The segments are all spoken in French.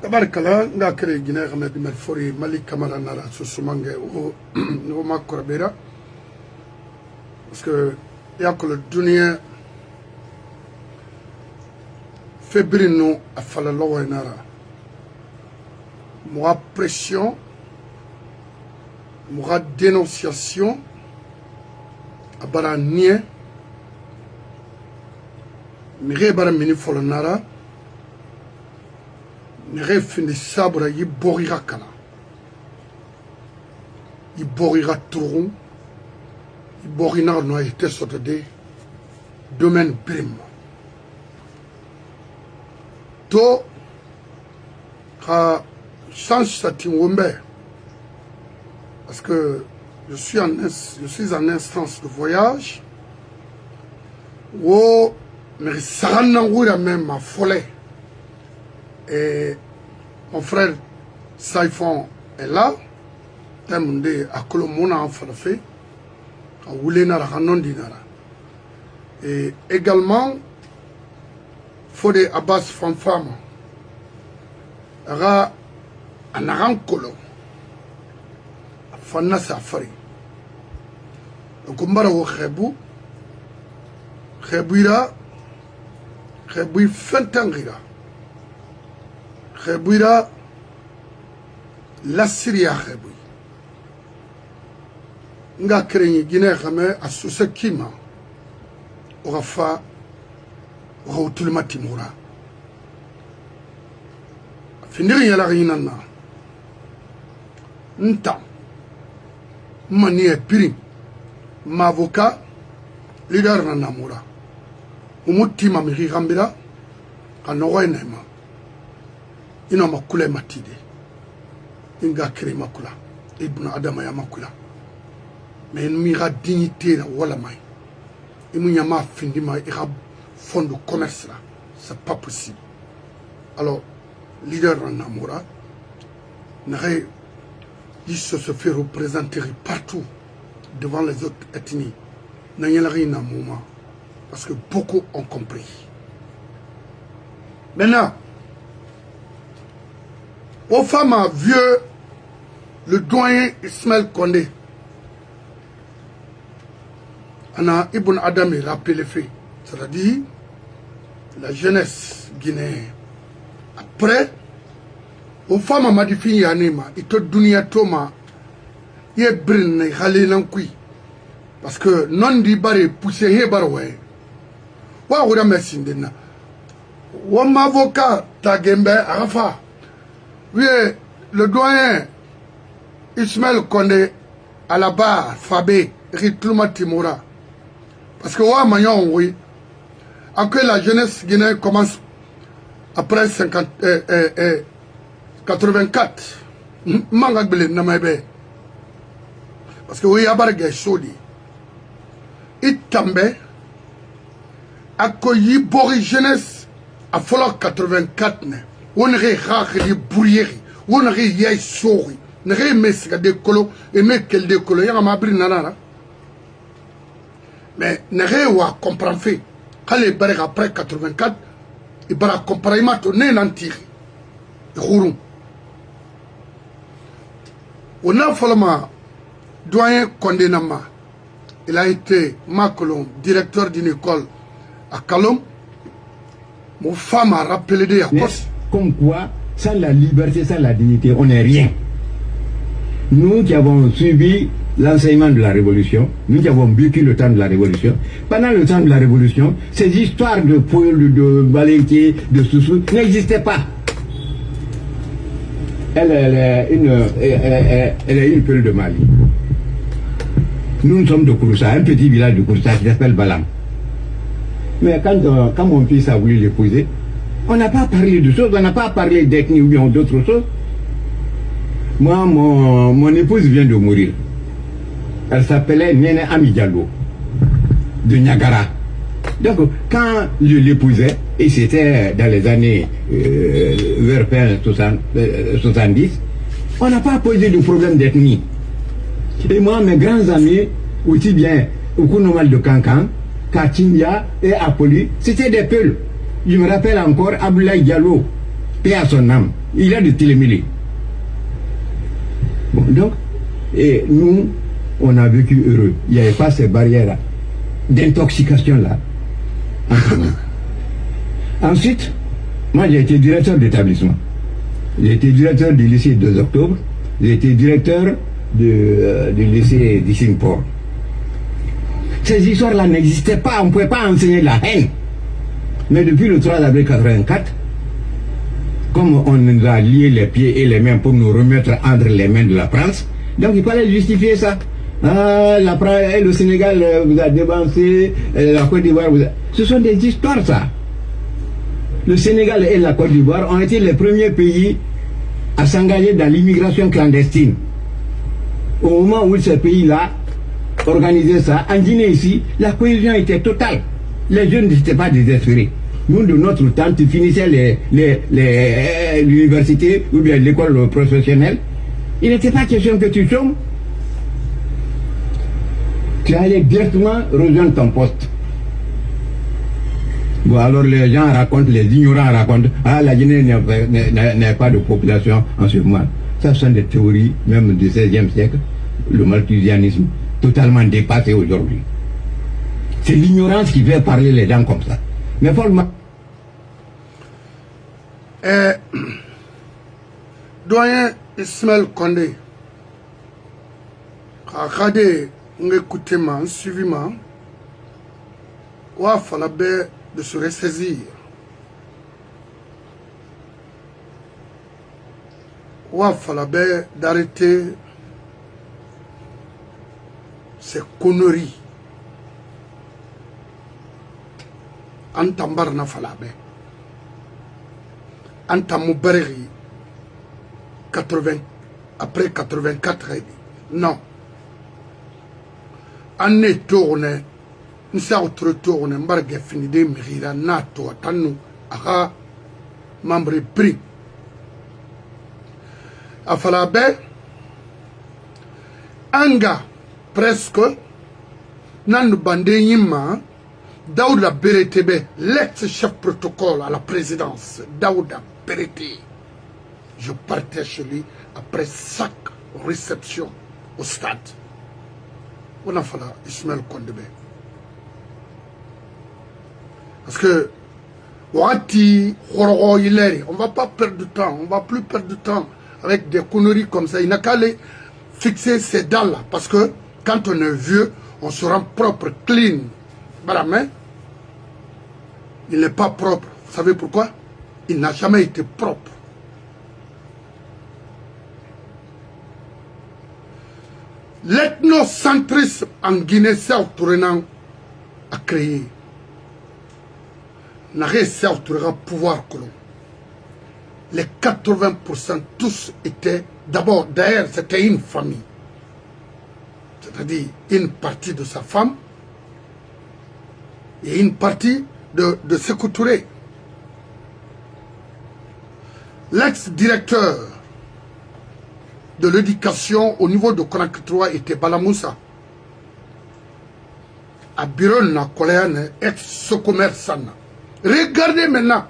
tabarkala nga kere Guinée xamé di Fori Mali Camara nara so sumange o makora bera parce que yakolo dunia fébrino a fala lowo nara moi pression moi dénonciation abara nie mire bara mini folo nara nere fini sabra yi borira kala yi borira turun yi borina no ite soto de domaine brim to ka change satin wombe parce que je suis en instance de voyage wo mais ça n'a même ma folie. Et mon frère Saifon est là. Temundé à Colomona en fait. À Oulena Ranondinara. Et également, Fode Abbas Fanfama. Ara Anarankolo. Fanna Safari. Donc, on va au Khebou. Khebouira. Khebou Fentangira. Khebouira la Syria Khebou. Nga kreni Guinée Khame a Sousekima. Orafa Rautulma Timura. Findiri yala rinana. Nta. Mani e piri. Ma avocat. Leader Nanamura. Umutima miri gambira. Kanowe nema. Ina makule matide inga kere makula ibn adama ya makula mais mira dignité la wala mai imu nyama findi ma ira fond de commerce là c'est pas possible. Alors leader en Namora n'aurait il se fait représenter partout devant les autres ethnies n'ayela na moment parce que beaucoup ont compris. Maintenant aux femmes vieux, le doyen Ismaël Condé, Anna Ibn Adam a rappelé les faits, c'est-à-dire la jeunesse guinéenne. Après, aux femmes m'a dit fini anima, et tout dunia toma, y est brin et halé l'ancui, parce que non di baré poussé he barwe. Wa oura merci d'ena. Wa m'avocat tagembe arafa. Oui, le doyen Ismaël Condé à la barre, Fabé, Ritluma Timora. Parce que ouais, Magnon, oui. Après la jeunesse guinéenne commence après 84. Mangagbele Namabe. Parce que oui, Abarga Chodi. Itambe. Accueilli Boris jeunesse à Follow 84. On aurait rare brouillé, on aurait yé souri, on aurait mis des colos et mis quel des colos, il y a ma brille nanana. Mais on aurait comprendre fait, quand les barres après 84, ils barres comprendre ma tournée l'antir, roulons. On a fallu doyen condamnement, il a été Macolon, directeur d'une école à Kalom, mon femme a rappelé des accords. Comme quoi, sans la liberté, sans la dignité, on n'est rien. Nous qui avons suivi l'enseignement de la Révolution, nous qui avons vécu le temps de la Révolution, pendant le temps de la Révolution, ces histoires de Paul, de Balenquier, de Soussou n'existaient pas. Elle est une Peul de Mali. Nous sommes de Kouroussa, un petit village de Kouroussa qui s'appelle Balam. Mais quand mon fils a voulu l'épouser, on n'a pas parlé de choses, on n'a pas parlé d'ethnie ou bien d'autres choses. Moi, mon épouse vient de mourir. Elle s'appelait Nene Amidiallo, de Niagara. Donc, quand je l'épousais, et c'était dans les années vers 70, on n'a pas posé de problème d'ethnie. Et moi, mes grands amis, aussi bien Okunomal de Kankan, Katindia et Apoli, c'était des Peuls. Je me rappelle encore Abdoulaye Diallo, paix à son âme. Il a de télémélé. Bon, donc, et nous, on a vécu heureux. Il n'y avait pas ces barrières d'intoxication-là entre nous. Ensuite, moi j'ai été directeur d'établissement. J'ai été directeur du lycée 2 octobre. J'ai été directeur du lycée d'Issingport. Ces histoires-là n'existaient pas, on ne pouvait pas enseigner la haine. Mais depuis le 3 avril 84, comme on nous a lié les pieds et les mains pour nous remettre entre les mains de la France, donc il fallait justifier ça. Ah, le Sénégal vous a dévancé, la Côte d'Ivoire vous a... Ce sont des histoires, ça. Le Sénégal et la Côte d'Ivoire ont été les premiers pays à s'engager dans l'immigration clandestine. Au moment où ces pays-là organisaient ça, en Guinée ici, la cohésion était totale. Les jeunes n'étaient pas désespérés. Nous, de notre temps, tu finissais l'université ou bien l'école professionnelle. Il n'était pas question que tu chômes. Tu allais directement rejoindre ton poste. Bon, alors les gens racontent, les ignorants racontent, ah, la Guinée n'a pas de population en ce moment. Ça sont des théories, même du XVIe siècle, le malthusianisme, totalement dépassé aujourd'hui. C'est l'ignorance qui fait parler les gens comme ça. Mais follement. Doyen Ismaël Condé, regardez, écoutez moi, suivi moi, il fallait de se ressaisir. Il fallait d'arrêter ces conneries. Antambar na falabe. Antamouberri 80 après 84 non. Année tourne, nous sommes tourne, m'bargue fini de mérira nato atanu aga membre pris. A falabe anga presque nan bande yima. Daouda Beretebe, l'ex-chef protocole à la présidence, Daouda Berete, je partais chez lui après chaque réception au stade. On a fallu Ismaël Kondebe. Parce que, on ne va pas perdre de temps, on ne va plus perdre de temps avec des conneries comme ça. Il n'a qu'à aller fixer ces dents-là. Parce que quand on est vieux, on se rend propre, clean. Voilà, mais il n'est pas propre. Vous savez pourquoi? Il n'a jamais été propre. L'ethnocentrisme en Guinée s'est tournant à créer. N'a réussi à pouvoir colon. Les 80% tous étaient, d'abord, d'ailleurs, c'était une famille. C'est-à-dire une partie de sa femme et une partie de Sékou Touré. L'ex-directeur de l'éducation au niveau de Conakry 3 était Balamoussa. À Biron, na Koléane, ex-Sokomer-San. Regardez maintenant,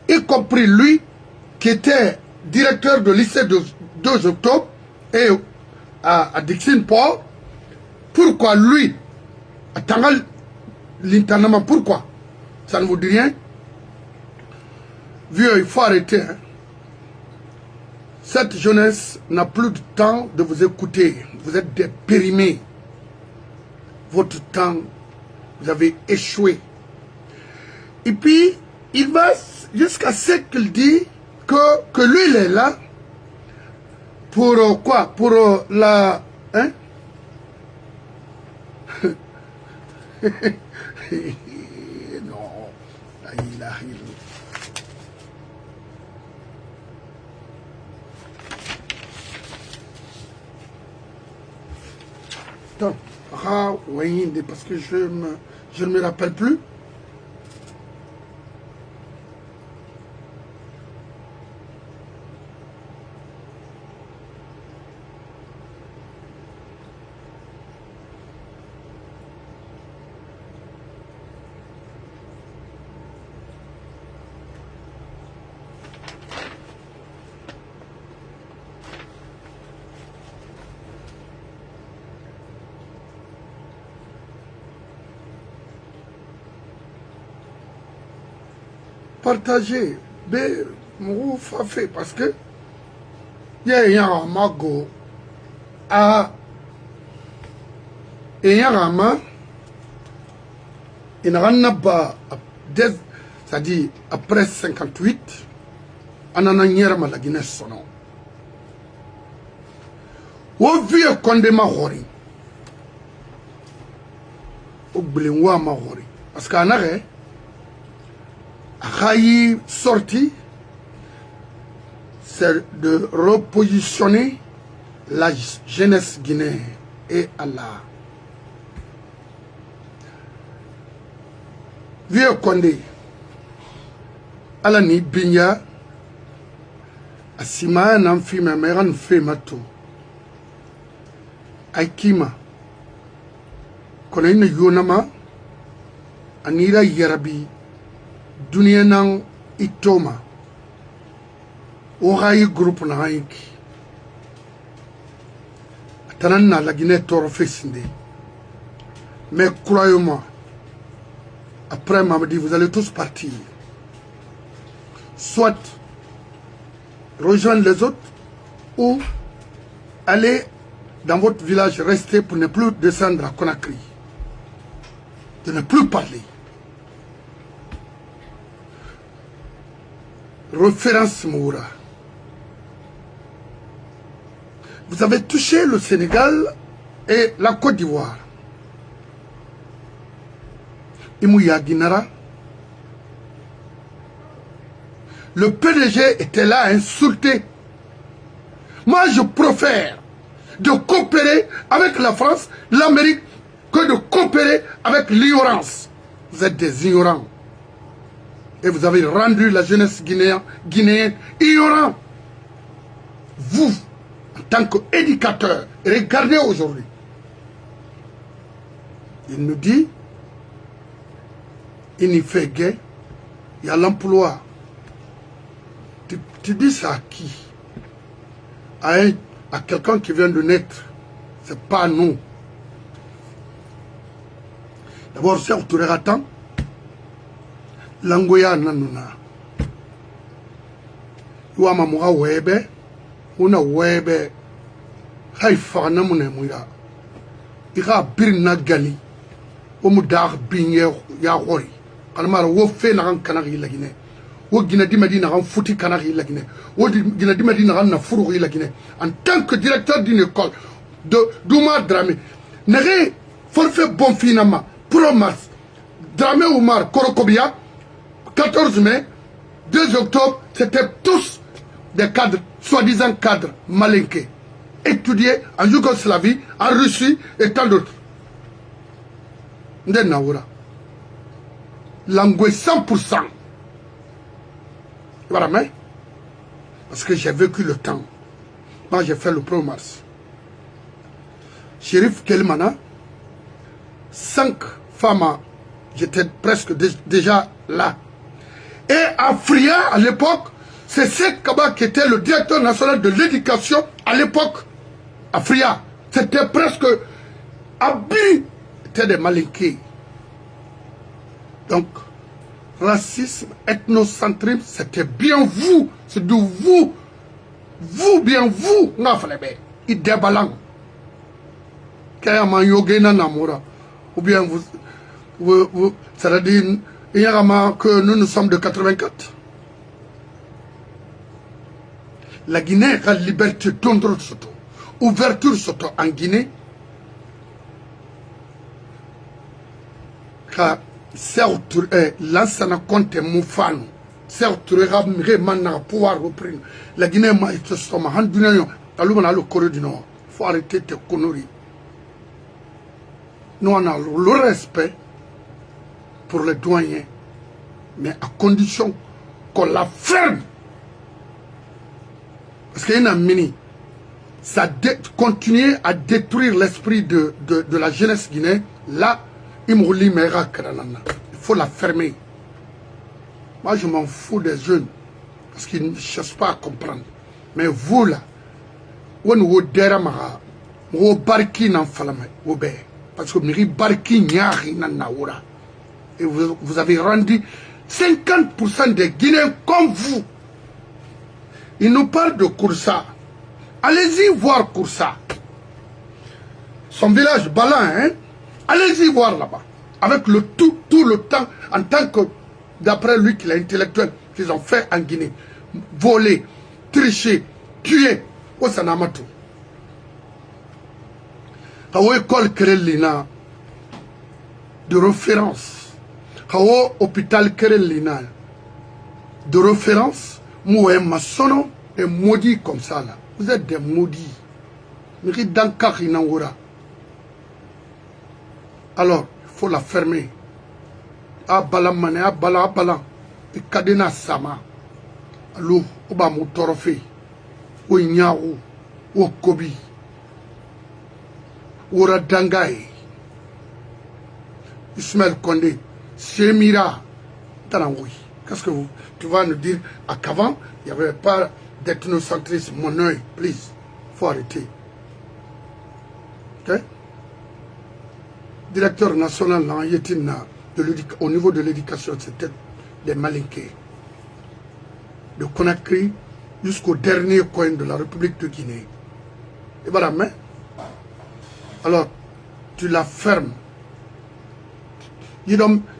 y compris lui, qui était directeur de lycée de 2 octobre et à Dixon-Port, pourquoi lui, à Tangal, l'internement, pourquoi? Ça ne vous dit rien? Vieux, il faut arrêter. Hein. Cette jeunesse n'a plus de temps de vous écouter. Vous êtes des périmés. Votre temps, vous avez échoué. Et puis, il va jusqu'à ce qu'il dit que lui, il est là pour quoi? Pour la... Hein? Non. Attends. Ah, oui, parce que je ne me rappelle plus. partager, mais mon fait parce que il y a un mago à et il y a un mago il n'y a pas c'est-à-dire après 58 on a n'yera la Guinée sono au vieux Condé Mahori au Blinwa Mahori parce qu'en arrêt a sorti c'est de repositionner la jeunesse guinéenne et Allah. Vieux Condé, Alani Binya, Asima Namfima Meran Femato, Aikima, Konaine Yonama, Anira Yarabi, Dunienang Itoma, Oraï groupe Naïki, Tanana la Guinée Torofesinde. Mais croyez-moi, après m'a dit, vous allez tous partir. Soit rejoindre les autres, ou aller dans votre village, rester pour ne plus descendre à Conakry. De ne plus parler. Référence Moura. Vous avez touché le Sénégal et la Côte d'Ivoire. Imouya Guinara. Le PDG était là à insulter. Moi, je préfère de coopérer avec la France, l'Amérique, que de coopérer avec l'ignorance. Vous êtes des ignorants. Et vous avez rendu la jeunesse guinéenne ignorante. Vous, en tant qu'éducateur, regardez aujourd'hui. Il nous dit, il n'y fait guère, il y a l'emploi. Tu dis ça à qui? À quelqu'un qui vient de naître. C'est pas nous. D'abord, c'est Outoureratan. Langoya nanuna. Iwama muga webe. Una webe. Haifa namune muya. Ira birna gali. Omudar binye ya hori. Kalmar wo fe na kanari la Guinée. Wo Guinée di Medina ran fouti kanari la Guinée. Wo Guinée di Medina ran na furu la Guinée. En tant que directeur d'une école de Douma Dramé. Nere forfait bon finalement. Promas. Dramé Oumar Korokobia. 14 mai, 2 octobre, c'était tous des cadres, soi-disant cadres malinqués, étudiés en Yougoslavie, en Russie et tant d'autres. Ndenaoura. Langoué 100%. Voilà, mais, parce que j'ai vécu le temps. Moi, j'ai fait le 1er mars. Chérif Kelmana, 5 femmes, j'étais presque déjà là. Et Afria, à l'époque, c'est Sek Kaba qui était le directeur national de l'éducation à l'époque. Afria, c'était presque Abi, c'était des malinqués. Donc, racisme, ethnocentrisme, c'était bien vous. C'est de vous. Vous, bien vous. Il déballant. Ou bien vous c'est-à-dire, il y a que nous sommes de 84. La Guinée a liberté d'ondre surtout. Ouverture surtout en Guinée. Car l'ancien compte Moufano. Certes, il pouvoir reprendre. La Guinée m'a été stomac. Le Corée du Nord. Il faut arrêter tes conneries. Nous on a le respect pour les douaniers, mais à condition qu'on la ferme. Parce qu'il y a un mini, ça continue à détruire l'esprit de la jeunesse guinéenne. Là, il faut la fermer. Moi, je m'en fous des jeunes, parce qu'ils ne cherchent pas à comprendre. Mais vous, là, vous parce que vous avez rendu 50% des Guinéens comme vous. Ils nous parlent de Koursa. Allez-y voir Koursa. Son village Balan, hein? Allez-y voir là-bas. Avec le tout le temps, en tant que, d'après lui, qu'il est intellectuel, qu'ils ont fait en Guinée. Voler, tricher, tuer. Au Sanamatou. Kawo école Kerelina de référence. Kawo hôpital Kerelina de référence. Moué maçonno et maudit comme ça là. Vous êtes des maudits. Miri Dankar Inaoura. Alors, il faut la fermer. Abalamane, abala. Et Kadena Sama. Allo, Oba Moutorofe. Ou Nyaou. Ou Kobi. Ou Radangaï. Ismaël Condé. Semira. Tanangoui. Qu'est-ce que tu vas nous dire qu'avant, il n'y avait pas d'ethnocentrisme. Mon œil, please. Il faut arrêter. Ok? Directeur national au niveau de l'éducation, c'était des malinqués. De Conakry jusqu'au dernier coin de la République de Guinée. Et voilà, mais. Alors, tu la fermes.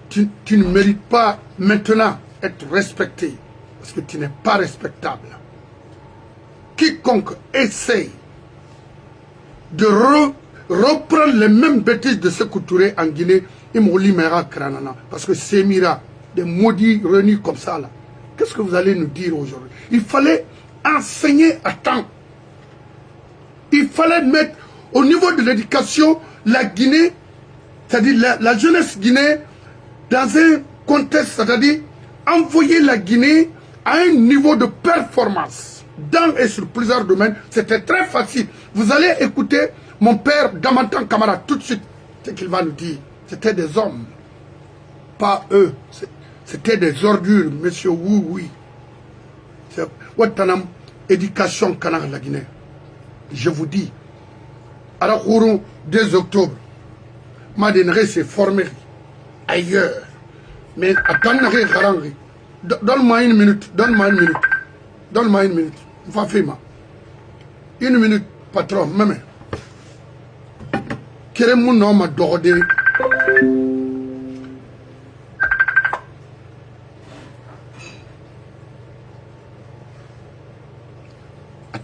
Tu ne mérites pas maintenant être respecté. Parce que tu n'es pas respectable. Quiconque essaye de reprendre les mêmes bêtises de ce Touré en Guinée, il m'a Kranana. Parce que c'est Mira, des maudits réunis comme ça là. Qu'est-ce que vous allez nous dire aujourd'hui? Il fallait enseigner à temps. Il fallait mettre au niveau de l'éducation la Guinée, c'est-à-dire la jeunesse guinéenne, dans un contexte, c'est-à-dire envoyer la Guinée à un niveau de performance dans et sur plusieurs domaines. C'était très facile. Vous allez écouter mon père Damantan Kamara tout de suite, ce qu'il va nous dire. C'était des hommes, pas eux. C'était des ordures, monsieur oui. C'est éducation canard la Guinée. Je vous dis, à la 2 octobre, Madinere s'est formé ailleurs. Mais attendez, donne-moi une minute. Une minute, patron, même. Quel est mon nom à Dorodé?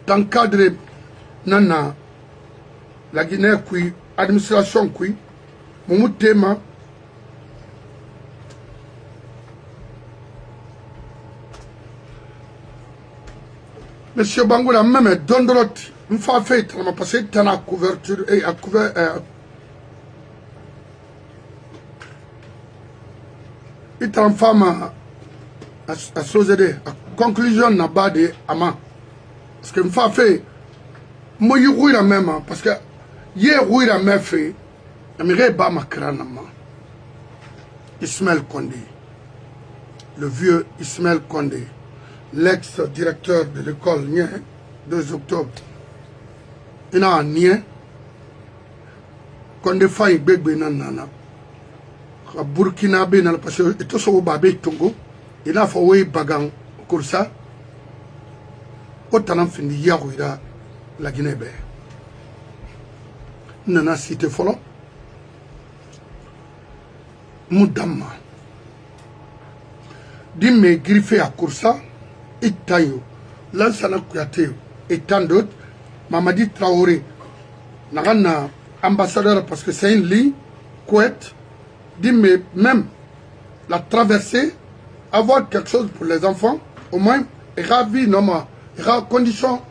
Dans le cadre nana la Guinée qui administration qui mon thème Monsieur Bangoula même Dondrot une fois fait m'a passé dans la couverture et à couvert et en femme à Sozede à conclusion n'a pas de ama. Parce que m'fa fait moi y la même parce que hier la même fait amire ba makrana ma Ismaël Condé, le vieux Ismaël Condé, l'ex-directeur de l'école Nien 2 octobre il a un Nien Condé faille bébé nanana Burkina be na parce que tout ça au babé Tongo il a fait bagan comme ça. Autant fin de Yaouira, la Guinée. Nana cité follow. Moudama. Dime griffé à Koursa, et Tayo, Lansana Kouyaté, et tant d'autres, Mamadi Traoré, Narana ambassadeur parce que c'est une ligne, Kouet, dime même la traversée, avoir quelque chose pour les enfants, au moins, et ravi, non, condition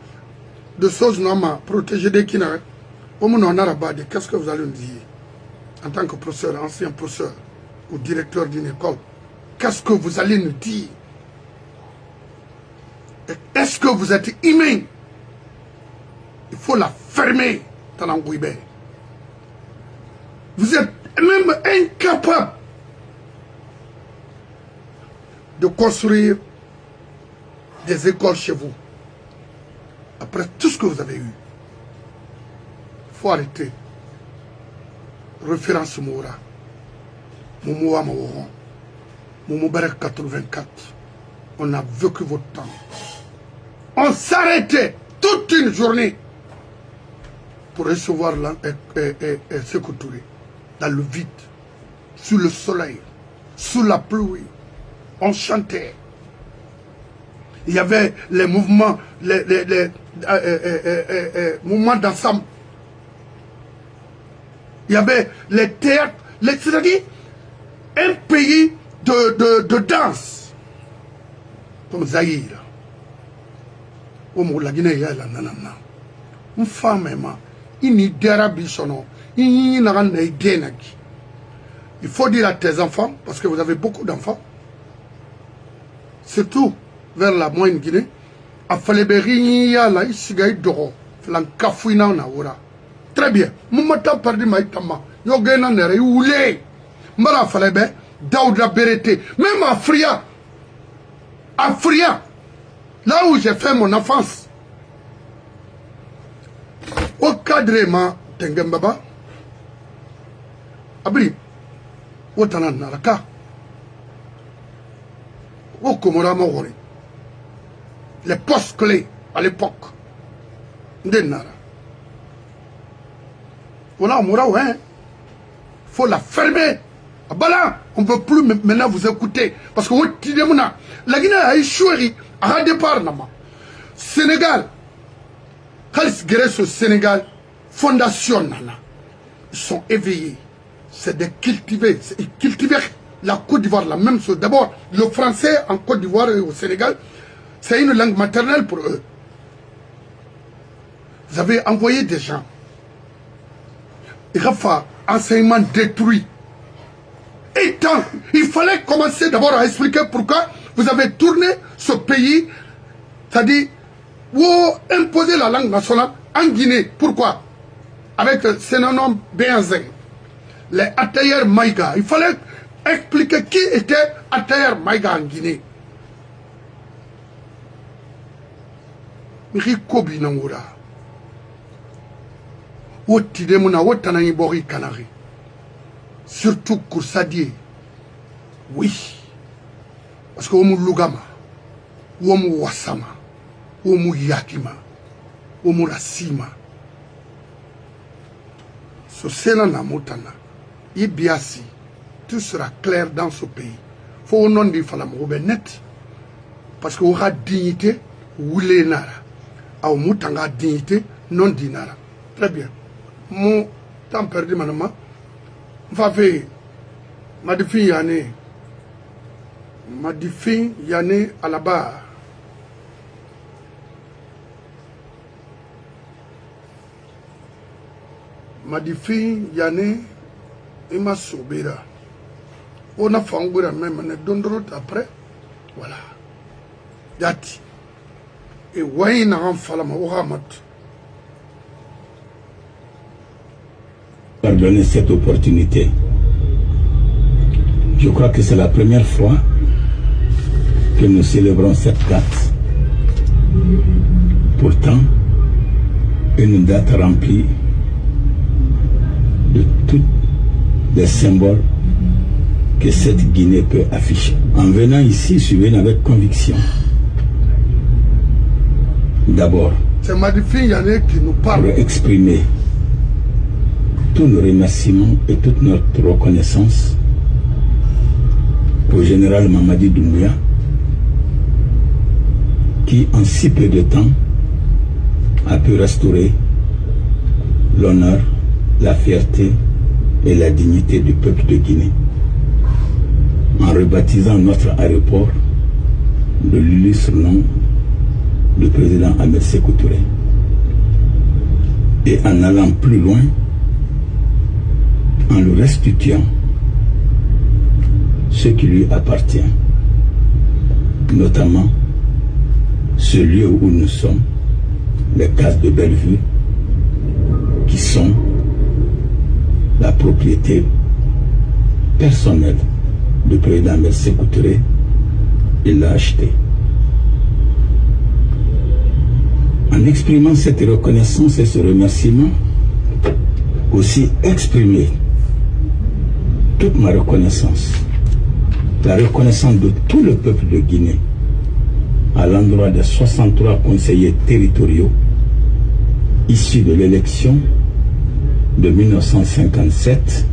de choses normales, protéger des Guinéens. Qu'est-ce que vous allez nous dire en tant que professeur, ancien professeur ou directeur d'une école? Qu'est-ce que vous allez nous dire? Est-ce que vous êtes humain? Il faut la fermer, Tanangouibé. Vous êtes même incapable de construire des écoles chez vous. Après tout ce que vous avez eu, il faut arrêter. Référence Moura. Moumoua Mouron. Moumoubérek 84, on a vécu votre temps. On s'arrêtait toute une journée pour recevoir Sékou Touré dans le vide, sous le soleil, sous la pluie. On chantait. Il y avait les mouvements, les mouvements d'ensemble. Il y avait les théâtres, c'est-à-dire un pays de danse. Comme Zaïre. Comme la Guinée, il y a la nanana. Une femme, il faut dire à tes enfants, parce que vous avez beaucoup d'enfants, surtout vers la moyenne Guinée, très bien. Moumata pardi maïtama. Yogena nere oulé. Mara falebe. Daouda Bérété. Même à Fria. À Fria. Là où j'ai fait mon enfance. Au cadre ma Tengembaba. Abri. Otana Naraka. Au Komora Mogori. Les postes clés à l'époque. Ndenara. Voilà, il faut la fermer. Bala, on ne peut plus maintenant vous écouter. Parce que la Guinée a échoué à départ. Sénégal, Khalis Guérès au Sénégal, fondation, ils sont éveillés. C'est de cultiver. Cultiver la Côte d'Ivoire, la même chose. D'abord, le français en Côte d'Ivoire et au Sénégal, c'est une langue maternelle pour eux. Vous avez envoyé des gens. Il a fait enseignement détruit. Et tant, il fallait commencer d'abord à expliquer pourquoi vous avez tourné ce pays, c'est-à-dire, vous imposez la langue nationale en Guinée. Pourquoi? Avec ce nom Béanzé, les Atayer Maïga. Il fallait expliquer qui était Atayer Maïga en Guinée. Miri Kobi Nangoura. Surtout Koursadier. Oui. Parce que Omu Lugama, Omu Wasama, Omu Yakima, Omu Rasima. Ce Sénat Namotana, Ibiasi, tout sera clair dans ce pays. Faut au nom de Falam net. Parce qu'il y aura dignité, Oulé Nara. A Omutanga dignité, non dinara. Très bien. Mon temps perdu, maman. Va faire Madifi Yane à la barre. Madifi Yane Ima Sobira. On a fait un peu même, on a donné d'autres après. Voilà. Yati. Et Wayne a falama Ohamat. Par donner cette opportunité. Je crois que c'est la première fois que nous célébrons cette date. Pourtant, une date remplie de tous les symboles que cette Guinée peut afficher. En venant ici, je suis venu avec conviction. D'abord, c'est Madifi Yane qui nous parle. Pour exprimer tous nos remerciements et toute notre reconnaissance au général Mamadi Doumbouya qui en si peu de temps a pu restaurer l'honneur, la fierté et la dignité du peuple de Guinée en rebaptisant notre aéroport de l'illustre nom du président Ahmed Sékou Touré et en allant plus loin en lui restituant ce qui lui appartient, notamment ce lieu où nous sommes, les cases de Bellevue, qui sont la propriété personnelle du président Ahmed Sékou Touré. Il l'a acheté. En exprimant cette reconnaissance et ce remerciement, aussi exprimer toute ma reconnaissance la reconnaissance de tout le peuple de Guinée à l'endroit des 63 conseillers territoriaux issus de l'élection de 1957.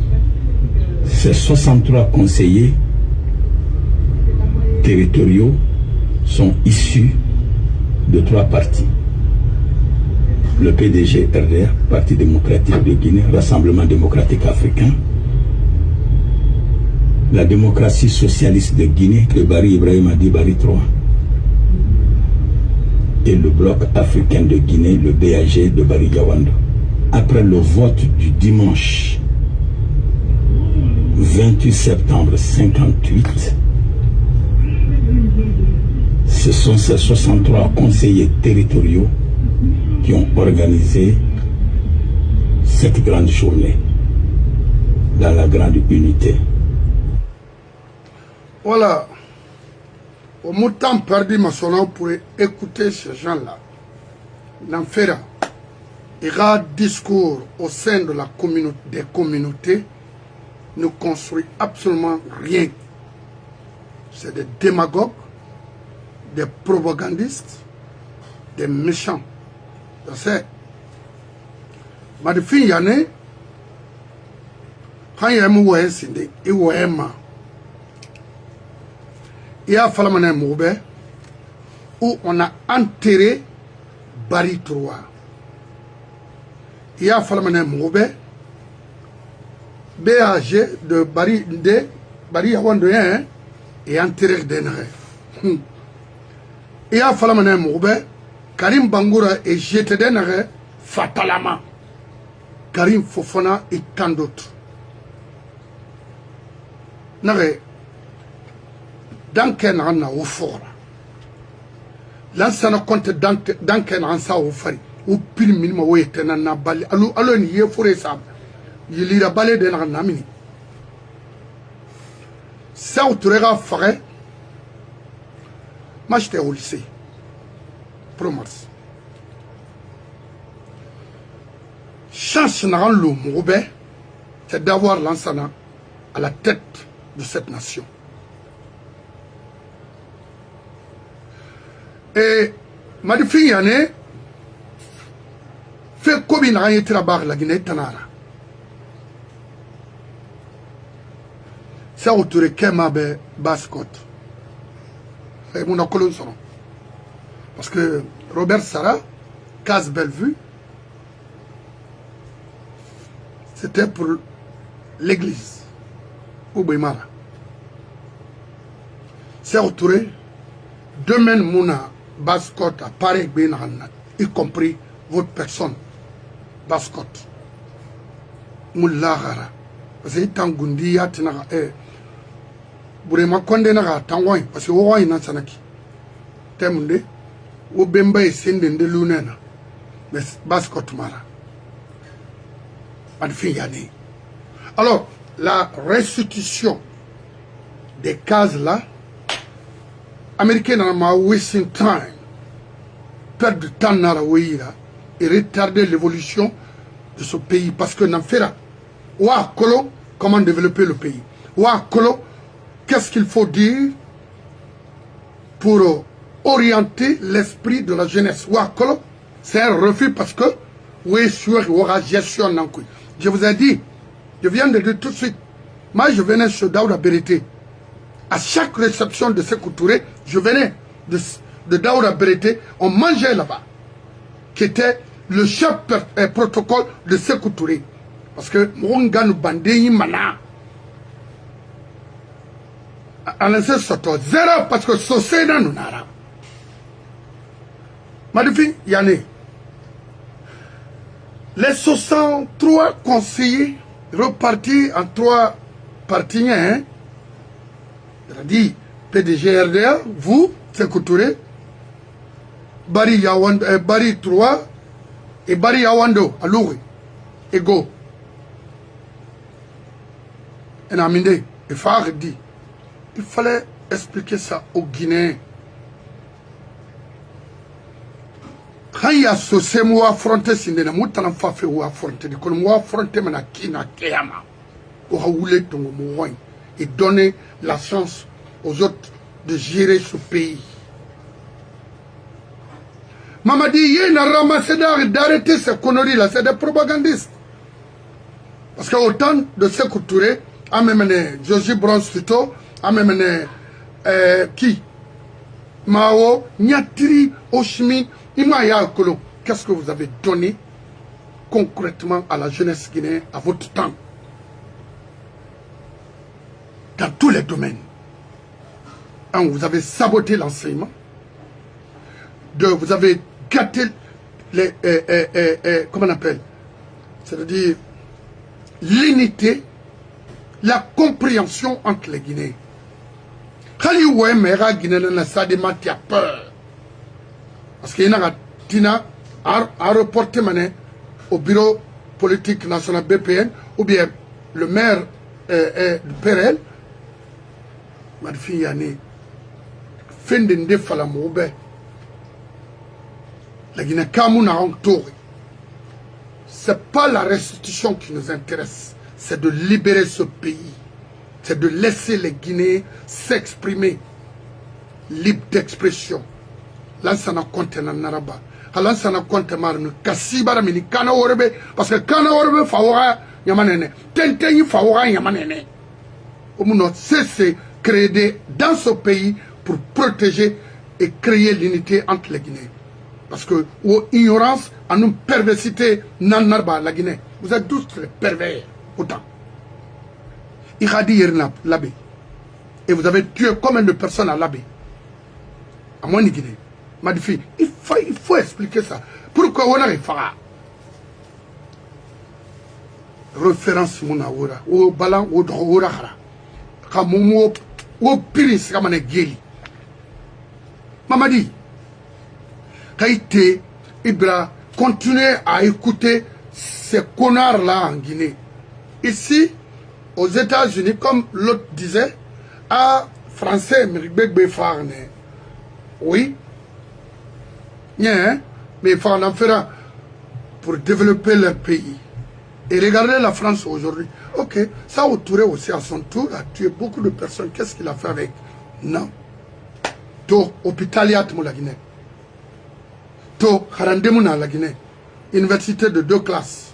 Ces 63 conseillers territoriaux sont issus de 3 partis. Le PDG RDR, Parti démocratique de Guinée, Rassemblement démocratique africain, la démocratie socialiste de Guinée, de Barry Ibrahim Adi Barry III, et le bloc africain de Guinée, le BAG de Barry Yawando. Après le vote du dimanche 28 septembre 1958, ce sont ces 63 conseillers territoriaux qui ont organisé cette grande journée dans la grande unité. Voilà. Au mot temps perdu, ma soeur, pour écouter ces gens-là. L'enfer, il y a un discours au sein de la communauté, des communautés, ne construit absolument rien. C'est des démagogues, des propagandistes, des méchants. C'est ma fin y'année quand il y a un ouais sindé et ouais ma il y a fallu mener moube où on a enterré Barry III. Il y a fallu mener moube BAG de Barry Yawando et enterré Denere. Il y a fallu mener moube Karim Bangoura est jeté d'un arrêt fatalement. Karim Fofana et tant d'autres. N'arrêt. Dans quel an a offert. L'ancien compte dans quel an ça offert. Ou pile minimum ou était un abali. Alors n'y est foré ça. Il y a balé d'un an amini. Ça ou tu regardes faré. Moi j'étais au lycée. Promos. Chance n'a le Moubé, c'est d'avoir l'Ansana à la tête de cette nation. Et ma fille année fait comme il n'a été là-bas la Guinée Tanara. Ça autour de Mabe Bascot. Et mon colonne son. Parce que Robert Sarah, Case Bellevue, c'était pour l'église, au Bimara. C'est autouré, demain, Mouna, Bascot, à Paris, y compris votre personne, Bascot. Moulagara. Parce que Tangundi, Yatinara, Bourema Kondenara, Tangoy, parce que Owa in Sanaki. Temunde. Ou Bemba et Sindin de Lunena, mais Bascot Mara. Alors, la restitution des cases là, Américains n'ont wasting time, perdre du temps dans la Ouïra et retarder l'évolution de ce pays parce que n'en fera. Ouah, Kolo, comment développer le pays? Ouah, Kolo, qu'est-ce qu'il faut dire pour orienter l'esprit de la jeunesse. C'est un refus parce que oui, sur la gestion. Je vous ai dit, je viens de dire tout de suite, moi je venais chez Daouda Berete. À chaque réception de Sékou Touré, je venais de Daouda Berete, on mangeait là-bas, qui était le chef protocole de Sékou Touré. Parce que Mouanganu Bandéi Mana, à l'ancien Soto, zéro parce que Sosé dans nous n'ara. Madifi Yanné, les 63 conseillers repartis en 3 parties, hein, c'est-à-dire PDG RDA, vous, Sékou Touré, Barry Yawando, Barry III et Barry Yawando, à Louri, Ego. Et Naminde, il fallait dire, il fallait expliquer ça aux Guinéens. Quand il y a ce sémo affronté, c'est une moutane fait ou affronté, quand on affronté, mais na kina kiyama, ou haoulé ton mouin, et donner la chance aux autres de gérer ce pays. Mamadi, il y a ramassé d'arrêter ces conneries-là, c'est des propagandistes. Parce qu'autant de Sékou Touré, a mené Josie Bronsfito, a mené qui Mao, Nyatiri, Oshimi, Imaya Kolo. Qu'est-ce que vous avez donné concrètement à la jeunesse guinéenne à votre temps? Dans tous les domaines. Un, vous avez saboté l'enseignement. Deux, vous avez gâté les... comment on appelle? C'est-à-dire l'unité, la compréhension entre les Guinéens. Khali Ouemera Guinéen n'a pas de peur. Parce qu'il y a Tina a reporté au bureau politique national BPN, ou bien le maire du PRL, Madfi Yane, fin de Ndefalamoube, la Guinée Kamouna Antori. Ce n'est pas la restitution qui nous intéresse, c'est de libérer ce pays. C'est de laisser les Guinéens s'exprimer libre d'expression. Là, ça n'a compté dans Naraba. Là, ça n'a compté dans Kassibara, mais Kana Orebe, parce que Kana Orebe, Fawara, Yamanene, Tenteni, Fawara, Yamanene. C'est créer dans ce pays pour protéger et créer l'unité entre les Guinéens. Parce que, ignorance, en une perversité, Nanarba, la Guinée. Vous êtes tous les pervers, autant. Il a dit l'abbé. Et vous avez tué combien de personnes à l'abbé? À mon Guinée. M'a dit, il faut expliquer ça. Pourquoi on a fait référence Mounawura, au Balan, au Drohara, Kamomo, au Piris, Kamane Geli. Maman dit, Kaïté, Ibra, continuez à écouter ces connards-là en Guinée. Ici, aux États-Unis, comme l'autre disait, à français, oui, mais il faut en faire pour développer leur pays. Et regardez la France aujourd'hui. Ok, ça Touré aussi à son tour a tué beaucoup de personnes. Qu'est-ce qu'il a fait avec? Non. To hôpitaliat la Guinée. To Harandemuna la Guinée. Université de 2 classes.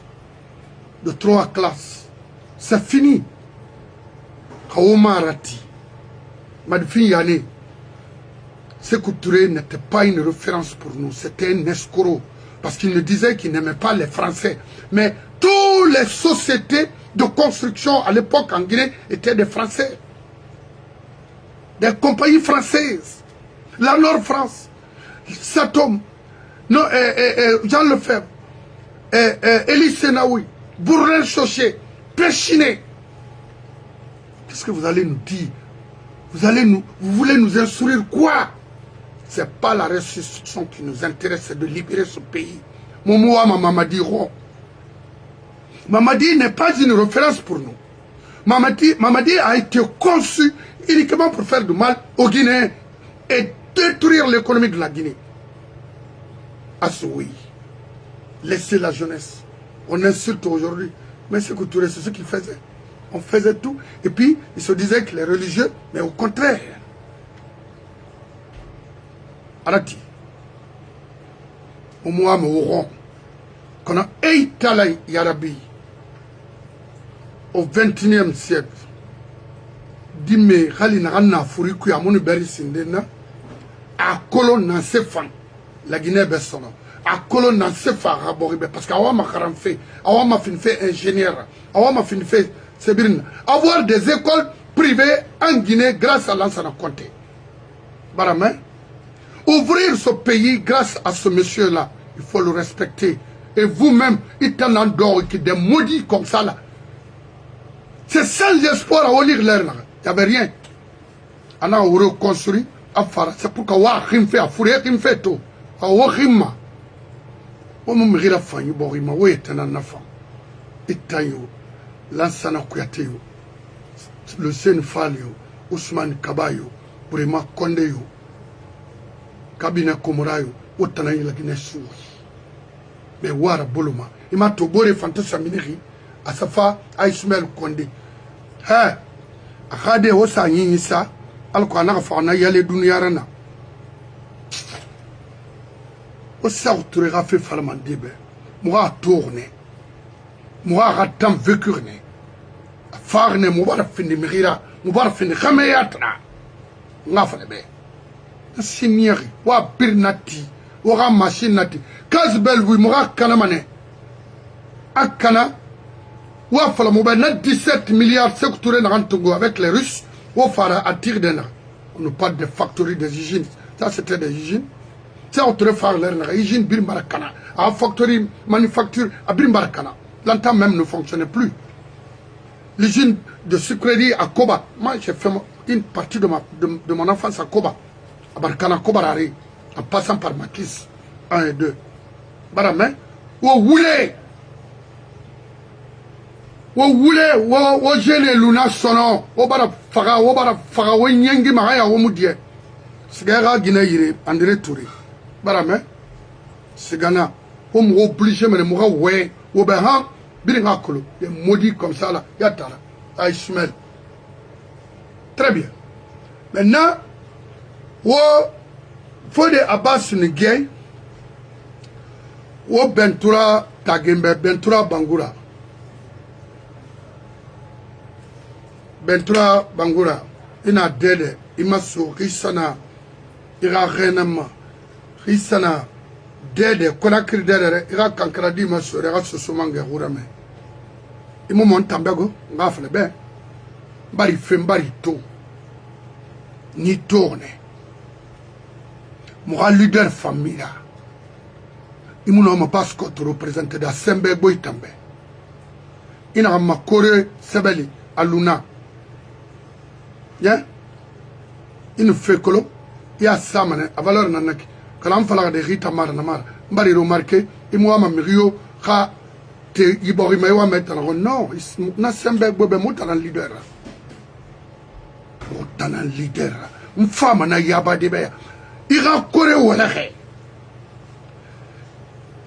De 3 classes. C'est fini. Kaomarati. Madfi Yane. Sékou Touré n'était pas une référence pour nous. C'était un escroc. Parce qu'il nous disait qu'il n'aimait pas les Français. Mais toutes les sociétés de construction à l'époque en Guinée étaient des Français. Des compagnies françaises. La Nord-France. Satom. Non, Jean Lefebvre. Elie Senaoui. Bourrel Chauché. Péchiné. Qu'est-ce que vous allez nous dire? Vous voulez nous instruire quoi? Ce n'est pas la restitution qui nous intéresse, c'est de libérer ce pays. Momoa Mamadi Ron. Mamadi n'est pas une référence pour nous. Mamadi a été conçu uniquement pour faire du mal aux Guinéens et détruire l'économie de la Guinée. Assoui. Laissez la jeunesse. On insulte aujourd'hui. Mais c'est ce qu'il faisait. On faisait tout. Et puis, il se disait que les religieux, mais au contraire. Arati. Au moins, au rond. Qu'on a Eitala Yarabi. Au 21e siècle. Dime, Khalina Anna Furiku, Amonu Beri Sindena. A Kolon Nansefan. La Guinée Bessono. A Kolon Nansefan Raboribe. Parce qu'Awama Karamfe. Awama Finfe ingénieur. Awama Finfe. Avoir des écoles privées en Guinée grâce à Lansana Conté. Baramé, ouvrir ce pays grâce à ce monsieur-là, il faut le respecter. Et vous-même, il t'en a d'or qui des maudits comme ça là. C'est sans espoir à lire l'air là. Il n'y avait rien. On a reconstruit à Fara. C'est pourquoi on a fait à Fourier qui me fait tout. On a fait à on m'a mis la fin. On m'a dit que Lansana Kouyaté, le Sénégal, Ousmane Kabayo, Burema Konde, Kabina Komorayo, Otanaï la Guinée Souri. Mais Wara Boloma, il m'a toboré Fantosa Mineri, Asafa, Aïsmel Konde. Hein, Rade Osa Yinisa, alko anaka fana yale duniyarana o sautre ga fe falman dibe moi tourner moi ratam vécurne farne mubar findi mira mubar findi khameyatra ngafale be sinieri wa birnati wa machine nati kasbel wi moi kana mane akana wa fala mubar na 17 milliards secteur na rantungo avec les Russes wa fara attire d'ena on ne parle de factory des usines ça c'était des usines ça autre faire leur usine bir marakana a factory manufacture a bir marakana l'entame même ne fonctionnait plus. L'usine de sucrerie à Koba, moi j'ai fait une partie de mon enfance à Koba, à Barkana Kobarari, en passant par Makis 1 et 2. Baramé, où voulez, où gêne Luna Sono, où bara faga, où nyengi mahaya, où moudie. C'est gars Guinée, André Touré. Baramé, c'est Ghana, où m'oblige, mais m'aura ouais, où ben Biringa Kolo, des maudits comme ça là, Yatara, à Ismaël. Très bien. Maintenant, faut de Abbas Nigay, Bentura Tagembe, Bentura Bangura. Bentura Bangura, il a dede, il m'a sou, Rissana, il a renama, Rissana. Dede konakiri dede ira kankara di ma sore ga sosomange hurame imu mon tambego ngafle be bari fembari to ni tourne mo leader famille imu no ma pasko to représenter da sembe boy tambe ina ma kore sebeli aluna ya inu fekolo ya samane a valeur nanaki kalam fala de rita mar namar mbari remarqué et moi ma mirio kha te ibori mewa metana non na sembe bobe mutana leader mfama na yaba de be ira kore wala khe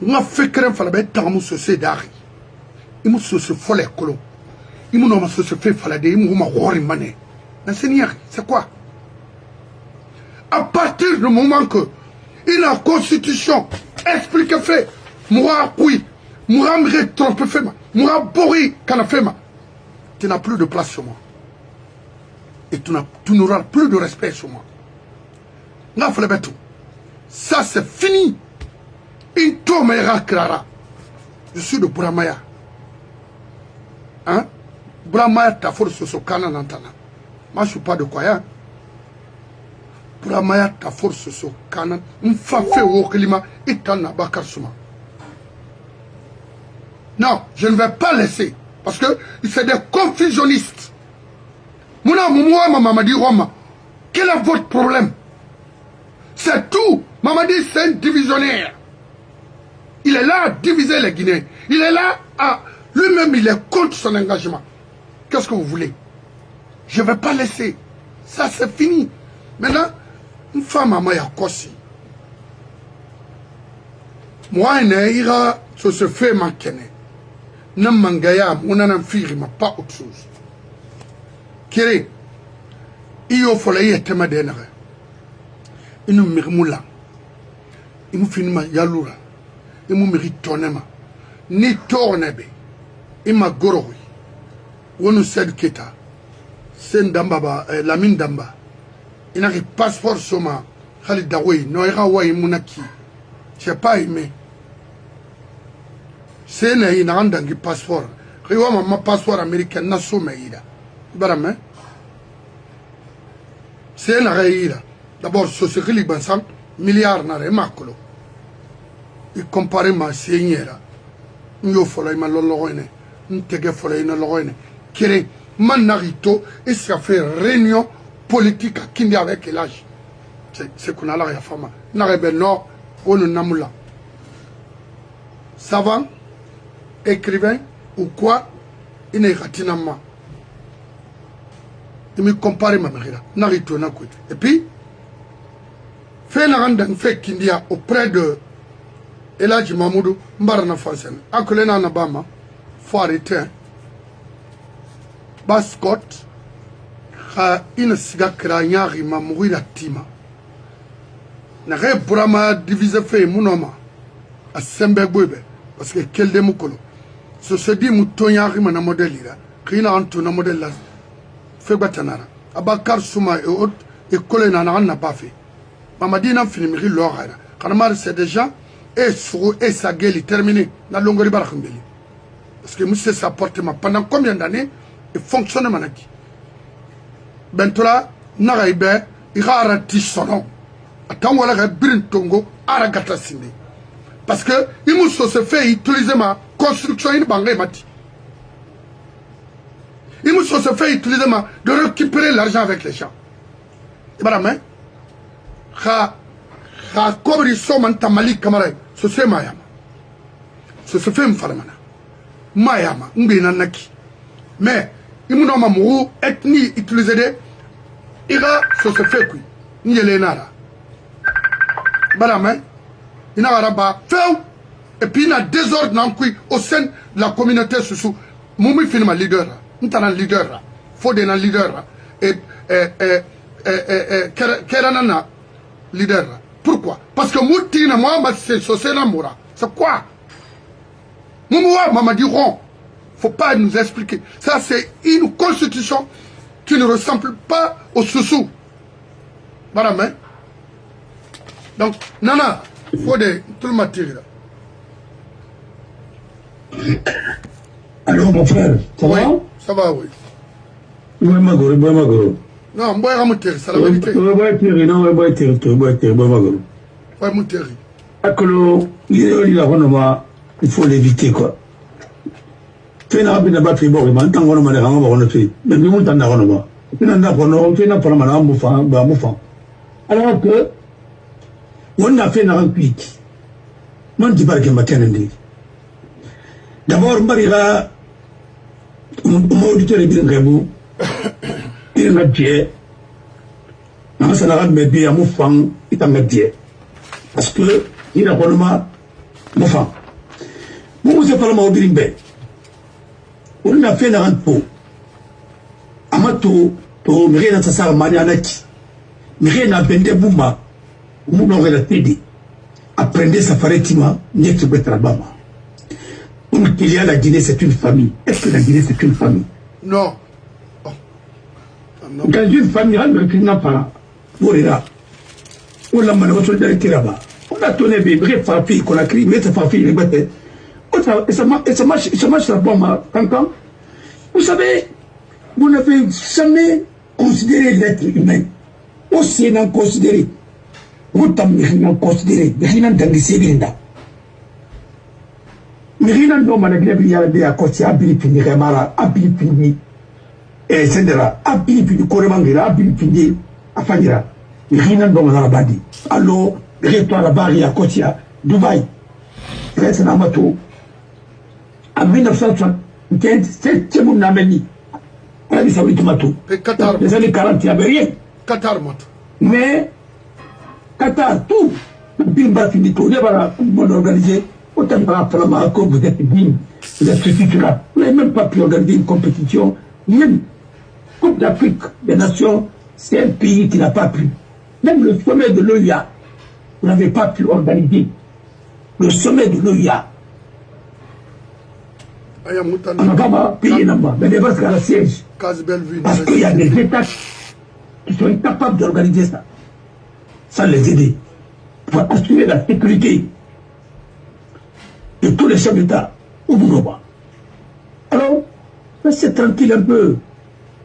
nga fikren fala be tamu so se dari imu so se fole kolo imu no ma so se fe fala de imu ma khori mané c'est quoi à partir du moment que il a constitution explique fait moi oui moi me trompe fait moi bori kana fait tu n'as plus de place sur moi et tu n'auras plus de respect sur moi n'a fait le tout ça c'est fini une tomera clara je suis de Buramaya hein Buramaya ta force sur Kana Nantana moi je suis pas de Koya Buramaya ta force sur Kanan, m'fafé au climat, et t'en as bakar souma. Non, je ne vais pas laisser, parce que c'est des confusionnistes. Mouna moumoua ma Mamadi Roma, quel est votre problème? C'est tout. Mamadi c'est un divisionnaire. Il est là à diviser les Guinéens. Il est là à... Lui-même il est contre son engagement. Qu'est-ce que vous voulez? Je ne vais pas laisser. Ça c'est fini. Maintenant, une femme à moi a kosi. Moi, ira sur ce fait manqué. Non mangaya, on en a firme, pas autre chose. Kéré, il faut la y tema denere. Il nous mirmoula. Il nous finit ma yaloura. Il nous mérite tonema. Ni tornebe. Il m'a goroi. On nous sait que c'est Ndamba, la mine d'Amba. Il n'a pas de passeport sur moi. Khalid Daoui, non, il a ouai mounaki. Je n'ai pas aimé. C'est un passeport. Il a un passeport américain, n'a pas aimé. C'est un raïra. D'abord, ce qui est un milliard n'a rien makolo. Il compare ma seigneur. Nous follow ma loloine. Nous tege follow ma loloine. Kéré, manarito, et ça fait réunion politique qui est avec l'âge. C'est qu'on a la femme. N'arrête non, on ne namula. Savant, écrivain ou quoi, il n'est ratinama. Il me compare ma mère. N'arrête pas. Et puis, fait un fait Kindia auprès de Eladji Mamoudou, Mbarana Fansen. Akolena Nabama, faut arrêter. Bascott, ina siga kra nyari ma mourir tima na re brama divisé fait munoma a sembe bobe parce que quel de mukolo so se dit mouton nyari ma na modèle là kina anto na modèle là fait batanara abakar souma et autres et collé na pas fait mamadina finimiri l'orara kanamar c'est déjà et sur et sa gueule terminé na longori barakhmbeli parce que monsieur ça porte ma pendant combien d'années et fonctionne manaki bentola nagaibe igara tisono atan wala ga birin tongo ara gata sinde parce que il se fait utiliser ma construction in bangay mati il se fait utiliser ma de récupérer l'argent avec les gens ibarame kha kobri soman tamali kamara so se mayama so se fait mfaramana mayama ngina naki mais imuno ma mu ethnie utiliser de ira so se fait quoi nyele nara barame ina araba feu et puis il y a désordre nan kui au sein de la communauté sous mumi finima leader ntana leader faut des leader et keranana leader. Pourquoi? Parce que Moutina Mohamed c'est Moura. C'est quoi? Moumoua Mamadi Ron. Faut pas nous expliquer. Ça c'est une constitution qui ne ressemble pas au Soussou. Voilà, donc, Nana, il faut des tout le matériel. Alors mon frère, ça va? Ça va, oui. Magoro. Non, moi, je c'est la vérité. Il faut l'éviter, quoi. Tu n'as pas de batterie, bon, mais tant qu'on a un fait. Mais nous, on a un alors que, on a fait un cuit. Non, dis pas que ma canne. D'abord, Marira, mon auditeur est bien gabou. Il m'a dit, non, ça n'a pas de bien à mon fan, il t'a dit. Parce que, il a pas mon fan. Vous avez parlé de Birimbe. On a fait un pot. Amato, to, mais rien à sa marianaki. Mais rien à bende bouma. Vous n'aurez la télé. Apprenez sa faratima, n'y est-ce pas trabama. Il y a la Guinée, c'est une famille. Est-ce que la Guinée, c'est une famille? Non. Dans une famille, on n'a pas. Mourira. On a mal solidarité là-bas. On a tourné bébé, fille qu'on a crié, mais sa fille, il est et ça marche la bombe, quand vous savez, vous n'avez jamais considéré l'être humain. Aussi non considéré. Vous n'avez considéré. Rien dans les sérinda. Mais rien dans ma négligence à côté à Bilipini, Remara, à Bilipini, et Sendera, à Bilipini, Koremangira, à Bilipini, à Fanira. Rien dans ma rabadi. Alors, retour à la barrière à côté à Dubaï. Reste un amateur. En 1975, c'est mon ami. On a dit ça, oui, tomato. Les années 40, il n'y avait rien. Qatar, moi. Mais, Qatar, tout, Bimba finit tout, il y a un monde organisé. Autant que vous êtes digne, vous êtes structurable. Vous n'avez même pas pu organiser une compétition. Même Coupe d'Afrique des Nations, c'est un pays qui n'a pas pu. Même le sommet de l'OIA, vous n'avez pas pu organiser. Le sommet de l'OIA. On n'a pas payé là-bas, mais les vases à la siège. Parce qu'il y a des États qui sont incapables d'organiser ça, sans les aider, pour assurer la sécurité de tous les chefs d'État au Bouloba. Alors, laissez tranquille un peu.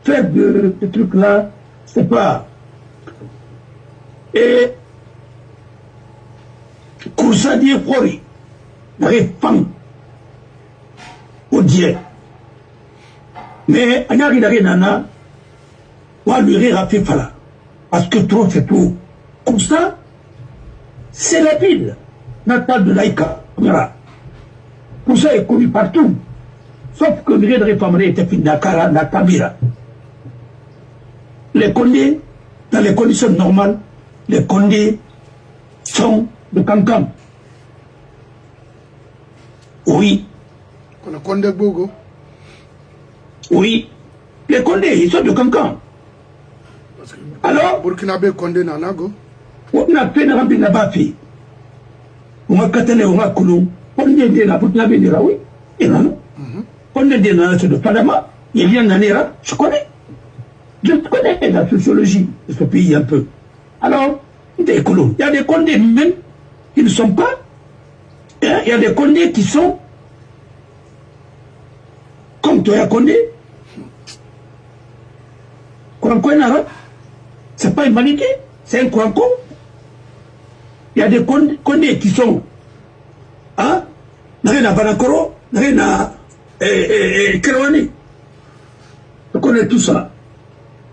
Faire de ce truc-là, c'est pas. Et, Koursadi Khori, les femmes, au Dieu. Mais, Anyari Nana, on va lui rire à Fifala. Parce que trop, c'est tout. Comme ça, c'est la ville natale de Laïka. Tout ça est connu partout. Sauf que le de réformer était fait dans Kabira. Les Condés, dans les conditions normales, les Condés sont de Cancan. Oui. Oui. Les Condés, ils sont de Cancan. Alors, Burkinabé Condé Nanago. on a fait un Nabafi. On a catélé, on a coulé. On a dit la Burkinabé de Raoui. Et non. On a dit dans de Panama. Il y a un Nanera. Je connais. Je connais la sociologie de ce pays un peu. Alors, des colons. Il y a des Condés même qui ne sont pas. Il y a des Condés qui sont comme toi, Condé. Kouranko est arabe. C'est pas humanité, c'est un Kouranko. Il y a des Condés qui sont. Hein? Rien à Banakoro, rien à Kérouani. Je connais tout ça.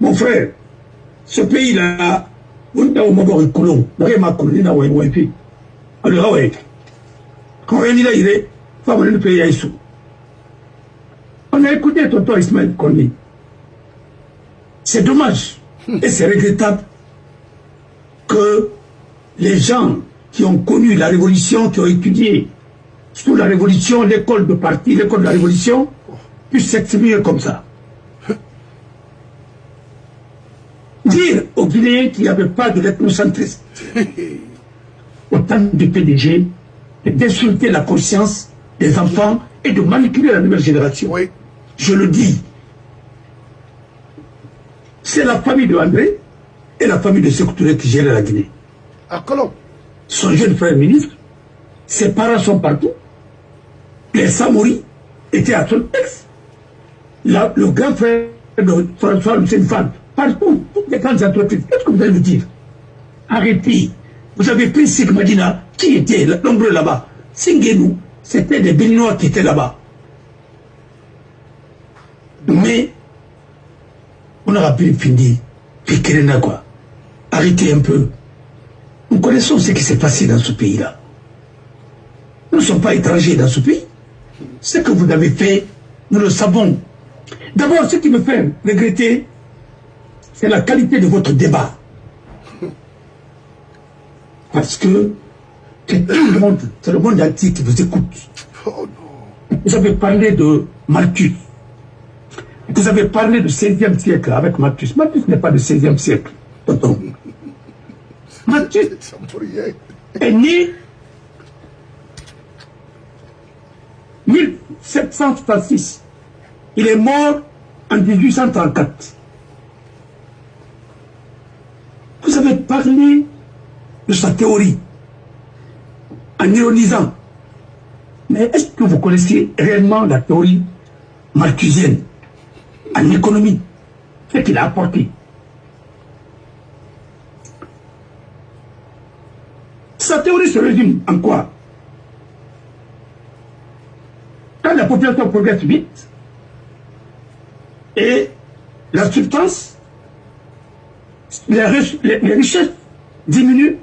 Mon frère, ce pays-là, on a au Mabor et Koulon, rien à Koulon, n'a pas été. Alors, ouais. Quand il est, il faut le pays à Issou. On a écouté Tonton Ismaël Kondi. C'est dommage et c'est regrettable que les gens qui ont connu la révolution, qui ont étudié sous la révolution, l'école de parti, l'école de la révolution, puissent s'exprimer comme ça. Dire aux Guinéens qu'il n'y avait pas de l'ethnocentrisme, autant de PDG, d'insulter la conscience des enfants et de manipuler la nouvelle génération. Oui. Je le dis. C'est la famille de André et la famille de Sékou Touré qui gèrent la Guinée. À Colombe. Son jeune frère ministre, ses parents sont partout. Les Samori étaient à son ex. Le grand frère de François Lucien Fall, partout, toutes les grandes entreprises. Qu'est-ce que vous allez me dire? Arrêtez. Vous avez pris Sigmadina, qui était nombreux là-bas. Singenou, c'était des Béninois qui étaient là-bas. Mais, on aura pu finir. Puis quoi. Arrêtez un peu. Nous connaissons ce qui s'est passé dans ce pays-là. Nous ne sommes pas étrangers dans ce pays. Ce que vous avez fait, nous le savons. D'abord, ce qui me fait regretter, c'est la qualité de votre débat. Parce que c'est tout le monde, c'est le monde entier qui vous écoute. Oh non. Vous avez parlé de Malthus. Vous avez parlé du 16e siècle avec Malthus. Malthus n'est pas du 16e siècle, tonton. Malthus est né 1766. Il est mort en 1834. Vous avez parlé de sa théorie en ironisant. Mais est-ce que vous connaissez réellement la théorie malthusienne en économie? Ce qu'il a apporté. Sa théorie se résume en quoi? Quand la population progresse vite et la substance, les richesses diminuent,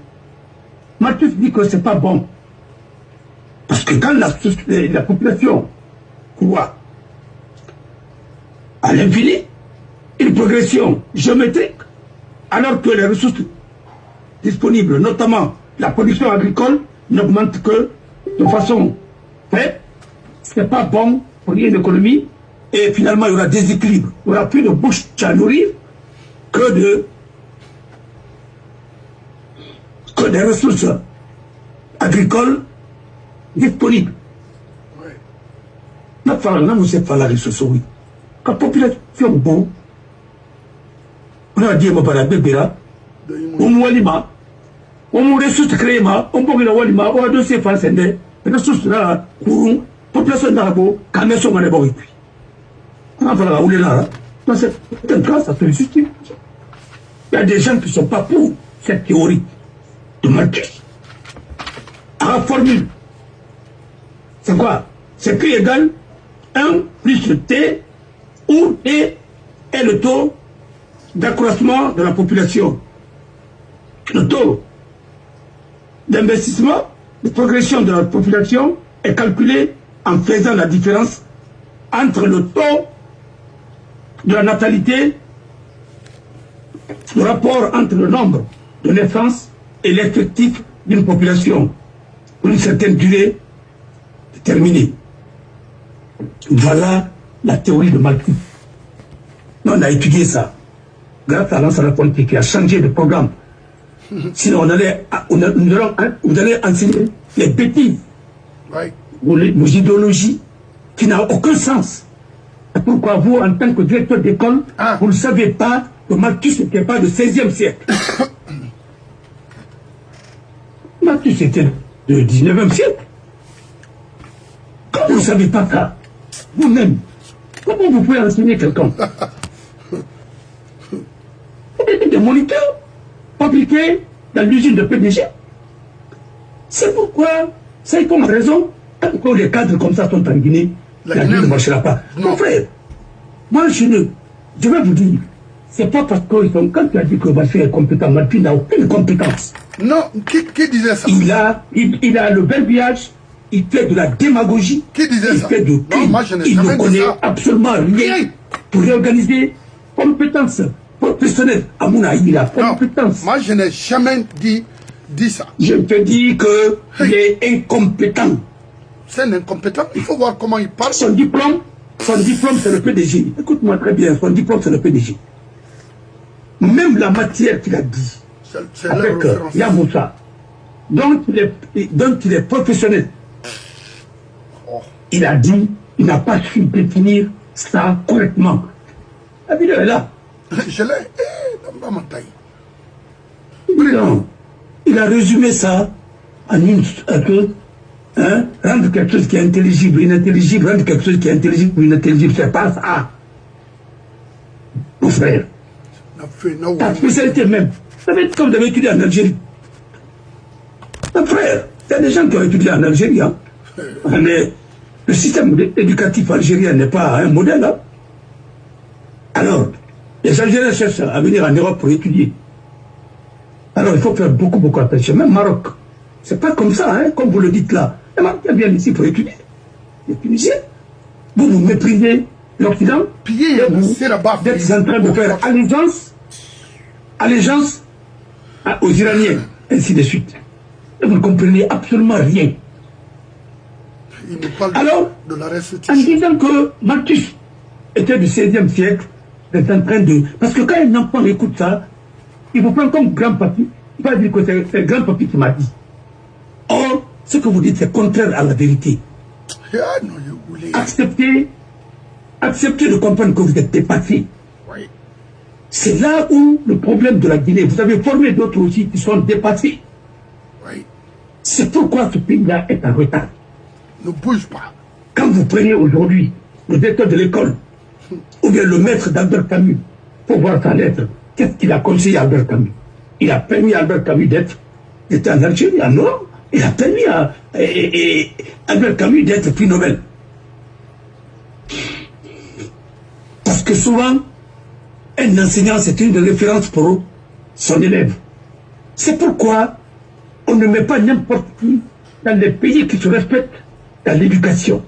Malthus dit que ce n'est pas bon. Parce que quand la population croît à l'infini, une progression géométrique, alors que les ressources disponibles, notamment la production agricole, n'augmentent que de façon faible, ce n'est pas bon pour une économie, et finalement il y aura déséquilibre. Il n'y aura plus de bouche à nourrir que des ressources agricoles disponibles. Notre famille, nous sommes pas la ressource, oui. Quand la population bon, on a dit, on a dit, on a dit, on ressources créées, on a dit, on a dossier français, les ressources là, population d'Arabo, quand elles sont en ébori. On a fait là. Dans certains cas, ça se justifie. Il y a des gens qui ne sont pas pour cette théorie de Malthus. À la formule, c'est quoi? C'est P égale 1 plus le T, où T est le taux d'accroissement de la population. Le taux d'investissement, de progression de la population est calculé en faisant la différence entre le taux de la natalité, le rapport entre le nombre de naissances et l'effectif d'une population pour une certaine durée déterminée. Voilà la théorie de Malthus. Nous, on a étudié ça. grâce à Lansana Conté qui a changé de programme. Sinon, vous allez enseigner les bêtises, vos idéologies qui n'ont aucun sens. Pourquoi vous, en tant que directeur d'école, vous ne savez pas que Malthus n'était pas du 16e siècle. Malthus était du 19e siècle. Quand vous ne savez pas ça, vous-même, comment vous pouvez enseigner quelqu'un? Vous êtes des moniteurs fabriqués dans l'usine de PDG. C'est pourquoi, c'est comme raison, quand les cadres comme ça sont en Guinée, la Guinée ne marchera pas. Mon frère, moi je vais vous dire, c'est pas parce qu'ils sont, quand tu as dit que Bachir est compétent, Malthus n'a aucune compétence. Non, qui disait ça? Il a le verbiage, il fait de la démagogie, qui disait il ça? fait de Non, moi, je n'ai il jamais ne dit connaît ça. absolument rien pour réorganiser compétence professionnelle. À mon avis, il a compétence. Moi, je n'ai jamais dit ça. Je te dis qu'il est incompétent. C'est un incompétent. Il faut voir comment il parle. Son diplôme, c'est le PDG. Écoute-moi très bien, son diplôme, c'est le PDG. Même la matière qu'il a dit, C'est avec Yamoussa, dont il est professionnel, il a dit, il n'a pas su définir ça correctement. La vidéo est là. Je l'ai dans ma taille. Non. Il a résumé ça en une chose. Rendre quelque chose qui est intelligible, inintelligible, rendre quelque chose qui est intelligible, inintelligible, c'est pas ça. Mon frère. Ta spécialité même. Ça va être comme vous avez étudié en Algérie. Mon frère, il y a des gens qui ont étudié en Algérie. Hein. Mais le système éducatif algérien n'est pas un modèle. Hein. Alors, les Algériens cherchent à venir en Europe pour étudier. Alors, il faut faire beaucoup attention. Même Maroc, c'est pas comme ça, hein, comme vous le dites là. Les Marocains viennent ici pour étudier. Les Tunisiens, vous méprisez l'Occident. Vous êtes en train de faire allégeance aux Iraniens, ainsi de suite. Et vous ne comprenez absolument rien. Il nous parle alors, de la restitution. En disant que Malthus était du 16e siècle, vous êtes en train de... Parce que quand un enfant écoute ça, il vous prend comme grand-papy. Il va dire que c'est grand-papy qui m'a dit. Or, ce que vous dites, c'est contraire à la vérité. Acceptez de comprendre que vous êtes dépassé. Oui. C'est là où le problème de la Guinée, vous avez formé d'autres aussi qui sont dépassés. Oui. C'est pourquoi ce pays-là est en retard. Ne bouge pas. Quand vous prenez aujourd'hui le directeur de l'école, ou bien le maître d'Albert Camus, pour voir sa lettre, qu'est-ce qu'il a conseillé à Albert Camus? Il a permis à Albert Camus d'être en Algérie, en Europe. Il a permis à Albert Camus d'être prix Nobel. Parce que souvent, un enseignant, c'est une référence pour son élève. C'est pourquoi on ne met pas n'importe qui dans les pays qui se respectent dans l'éducation.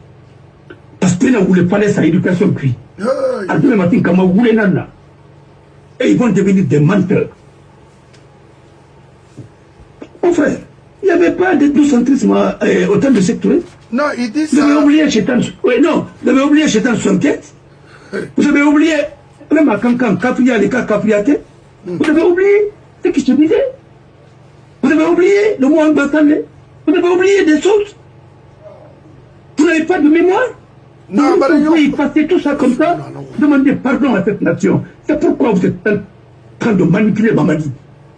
Parce que là, vous voulez parler sa éducation, puis. À demain matin, quand vous voulez là, et ils vont devenir des menteurs. Mon frère, il n'y avait pas d'ethnocentrisme au temps de cette tournée. Non, il dit ça. Vous avez oublié Chétan. Oui, non, vous avez oublié Chétan 75. Vous avez oublié, même à Kankan, Kafria, les cas Kafriate. Vous avez oublié ce qui se disait. Vous avez oublié le mot Angbasane. Vous avez oublié des choses. Vous n'avez pas de mémoire. Non, vous pouvez passer tout ça comme ça. Demandez pardon à cette nation. C'est pourquoi vous êtes en train de manipuler Mamadi.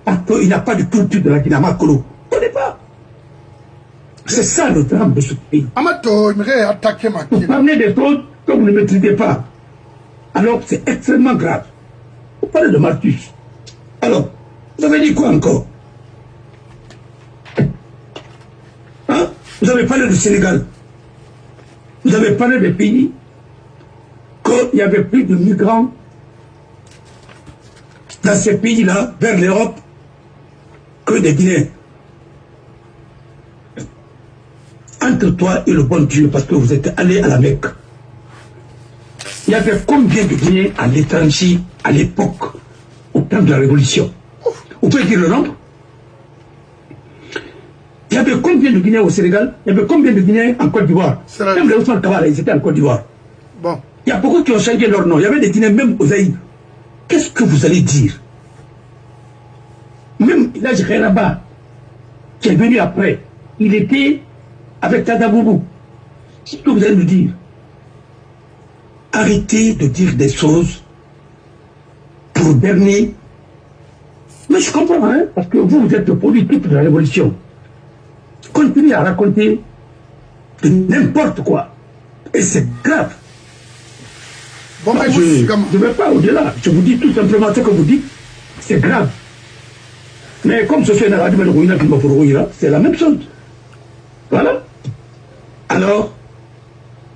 Parce qu'il n'a pas de culture de la Guinée-Makolo. Vous ne connaissez pas. C'est ça le drame de ce pays. Amato, il m'aurait attaqué ma Vous parlez des choses que vous ne maîtrisez pas. Alors c'est extrêmement grave. Vous parlez de Malthus. Alors, vous avez dit quoi encore? Hein? Vous avez parlé du Sénégal. Vous avez parlé des pays qu'il y avait plus de migrants dans ces pays-là, vers l'Europe, que des Guinéens. Entre toi et le bon Dieu, parce que vous êtes allé à la Mecque, il y avait combien de Guinéens à l'étranger à l'époque, au temps de la Révolution? Vous pouvez dire le nombre? Il y avait combien de Guinéens au Sénégal? Il y avait combien de Guinéens en Côte d'Ivoire? Même les Ousmane Kabala, ils étaient en Côte d'Ivoire. Bon. Il y a beaucoup qui ont changé leur nom. Il y avait des Guinéens même aux Zaïre. qu'est-ce que vous allez dire? Même l'âge Khairaba, qui est venu après, il était avec Tadaboubou. Qu'est-ce que vous allez nous dire? Arrêtez de dire des choses pour berner. Mais je comprends, hein, parce que vous êtes le politique de la révolution. Continuez à raconter de n'importe quoi. Et c'est grave. Bon, Moi, je ne vais pas au-delà. Je vous dis tout simplement ce que vous dites. C'est grave. Mais comme ce fait c'est la même chose. Voilà. Alors,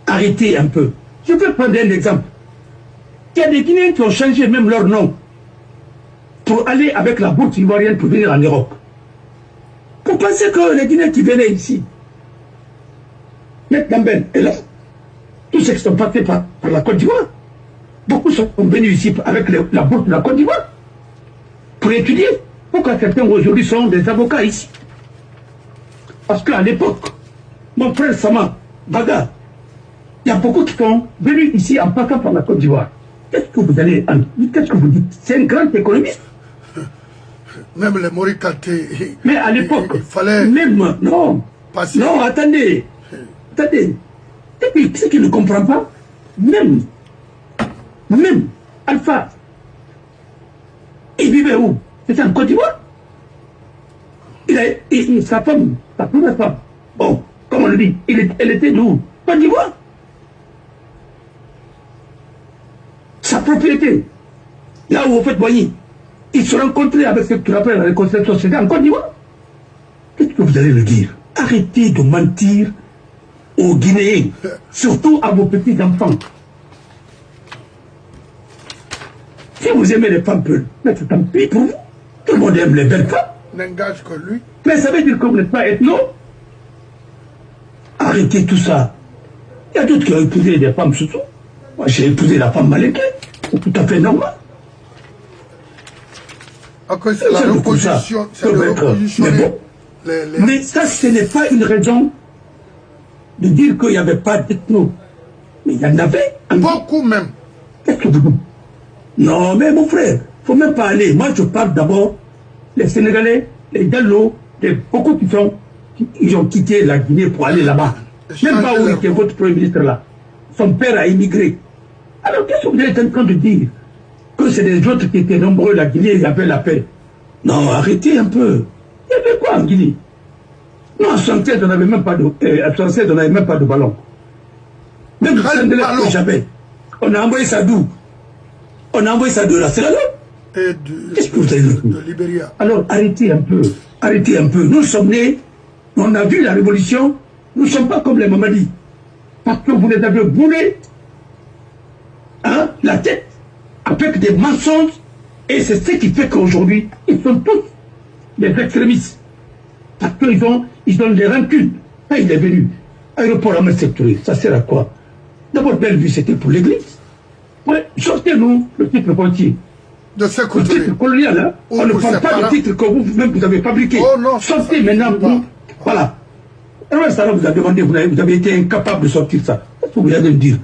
arrêtez un peu. Je vais prendre un exemple. Il y a des Guinéens qui ont changé même leur nom pour aller avec la bourse ivoirienne pour venir en Europe. Pour penser que les Guinéens qui venaient ici, M. Gamben est là, tous ceux qui sont passés par la Côte d'Ivoire, beaucoup sont venus ici avec la bourse de la Côte d'Ivoire pour étudier. Pourquoi certains aujourd'hui sont des avocats ici? Parce qu'à l'époque, mon frère Sama, Baga, il y a beaucoup qui sont venus ici en passant par la Côte d'Ivoire. Qu'est-ce que vous allez en... Qu'est-ce que vous dites? C'est un grand économiste. Même les Morikaté. Mais à l'époque, il fallait même... Non, passer. non, attendez. Attendez. Et puis, ce qui ne comprend pas, même Alpha, il vivait où? C'était en Côte d'Ivoire. Sa femme, sa première femme, bon, comme on le dit, elle était d'où? Côte d'Ivoire. Sa propriété, là où vous faites voyer, ils se rencontraient avec ce que tu appelles la réconciliation sociale en Côte d'Ivoire. Qu'est-ce que vous allez le dire? Arrêtez de mentir aux Guinéens, surtout à vos petits-enfants. Si vous aimez les femmes peules, mais c'est tant pis pour vous. Tout le monde aime les belles femmes. N'engage que lui. Mais ça veut dire que vous n'êtes pas ethno. Arrêtez tout ça. Il y a d'autres qui ont épousé des femmes sous. Moi, j'ai épousé la femme maléquée. C'est tout à fait normal. Après, c'est la reposition. C'est la reposition. Mais ça, ce n'est pas une raison de dire qu'il n'y avait pas d'ethno. Mais il y en avait. Beaucoup même. Qu'est-ce que vous dites? Non, mais mon frère, il ne faut même pas aller. Moi, je parle d'abord les Sénégalais, les Gallo, beaucoup qui ont quitté la Guinée pour aller là-bas. Même pas où était votre Premier ministre là. Son père a émigré. Alors, qu'est-ce que vous êtes en train de dire? Que c'est des autres qui étaient nombreux, la Guinée, il y avait la paix. Non, arrêtez un peu. Il y avait quoi en Guinée? Non, en 1976, on n'avait même pas de ballon. Même du Sénégal, jamais. On a envoyé ça d'où? On a envoyé ça de la Sierra Leone. Qu'est-ce que vous avez dit? De Libéria. Alors, arrêtez un peu. Arrêtez un peu. Nous sommes nés, on a vu la révolution, nous ne sommes pas comme les Mamadis. Parce que vous les avez boulés, hein, la tête, avec des mensonges, et c'est ce qui fait qu'aujourd'hui, ils sont tous des extrémistes. Parce qu'ils ont des rancunes. Quand il est venu, aéroport à Messétouré, ça sert à quoi? D'abord, Bellevue, c'était pour l'église. Ouais, sortez-nous le titre pontier. De ce Le titre colonial, hein? On ne parle pas du titre que vous-même vous avez fabriqué. Oh non, sortez maintenant. Voilà. Alors ça vous a demandé, vous avez été incapable de sortir ça. Qu'est-ce que vous allez me dire?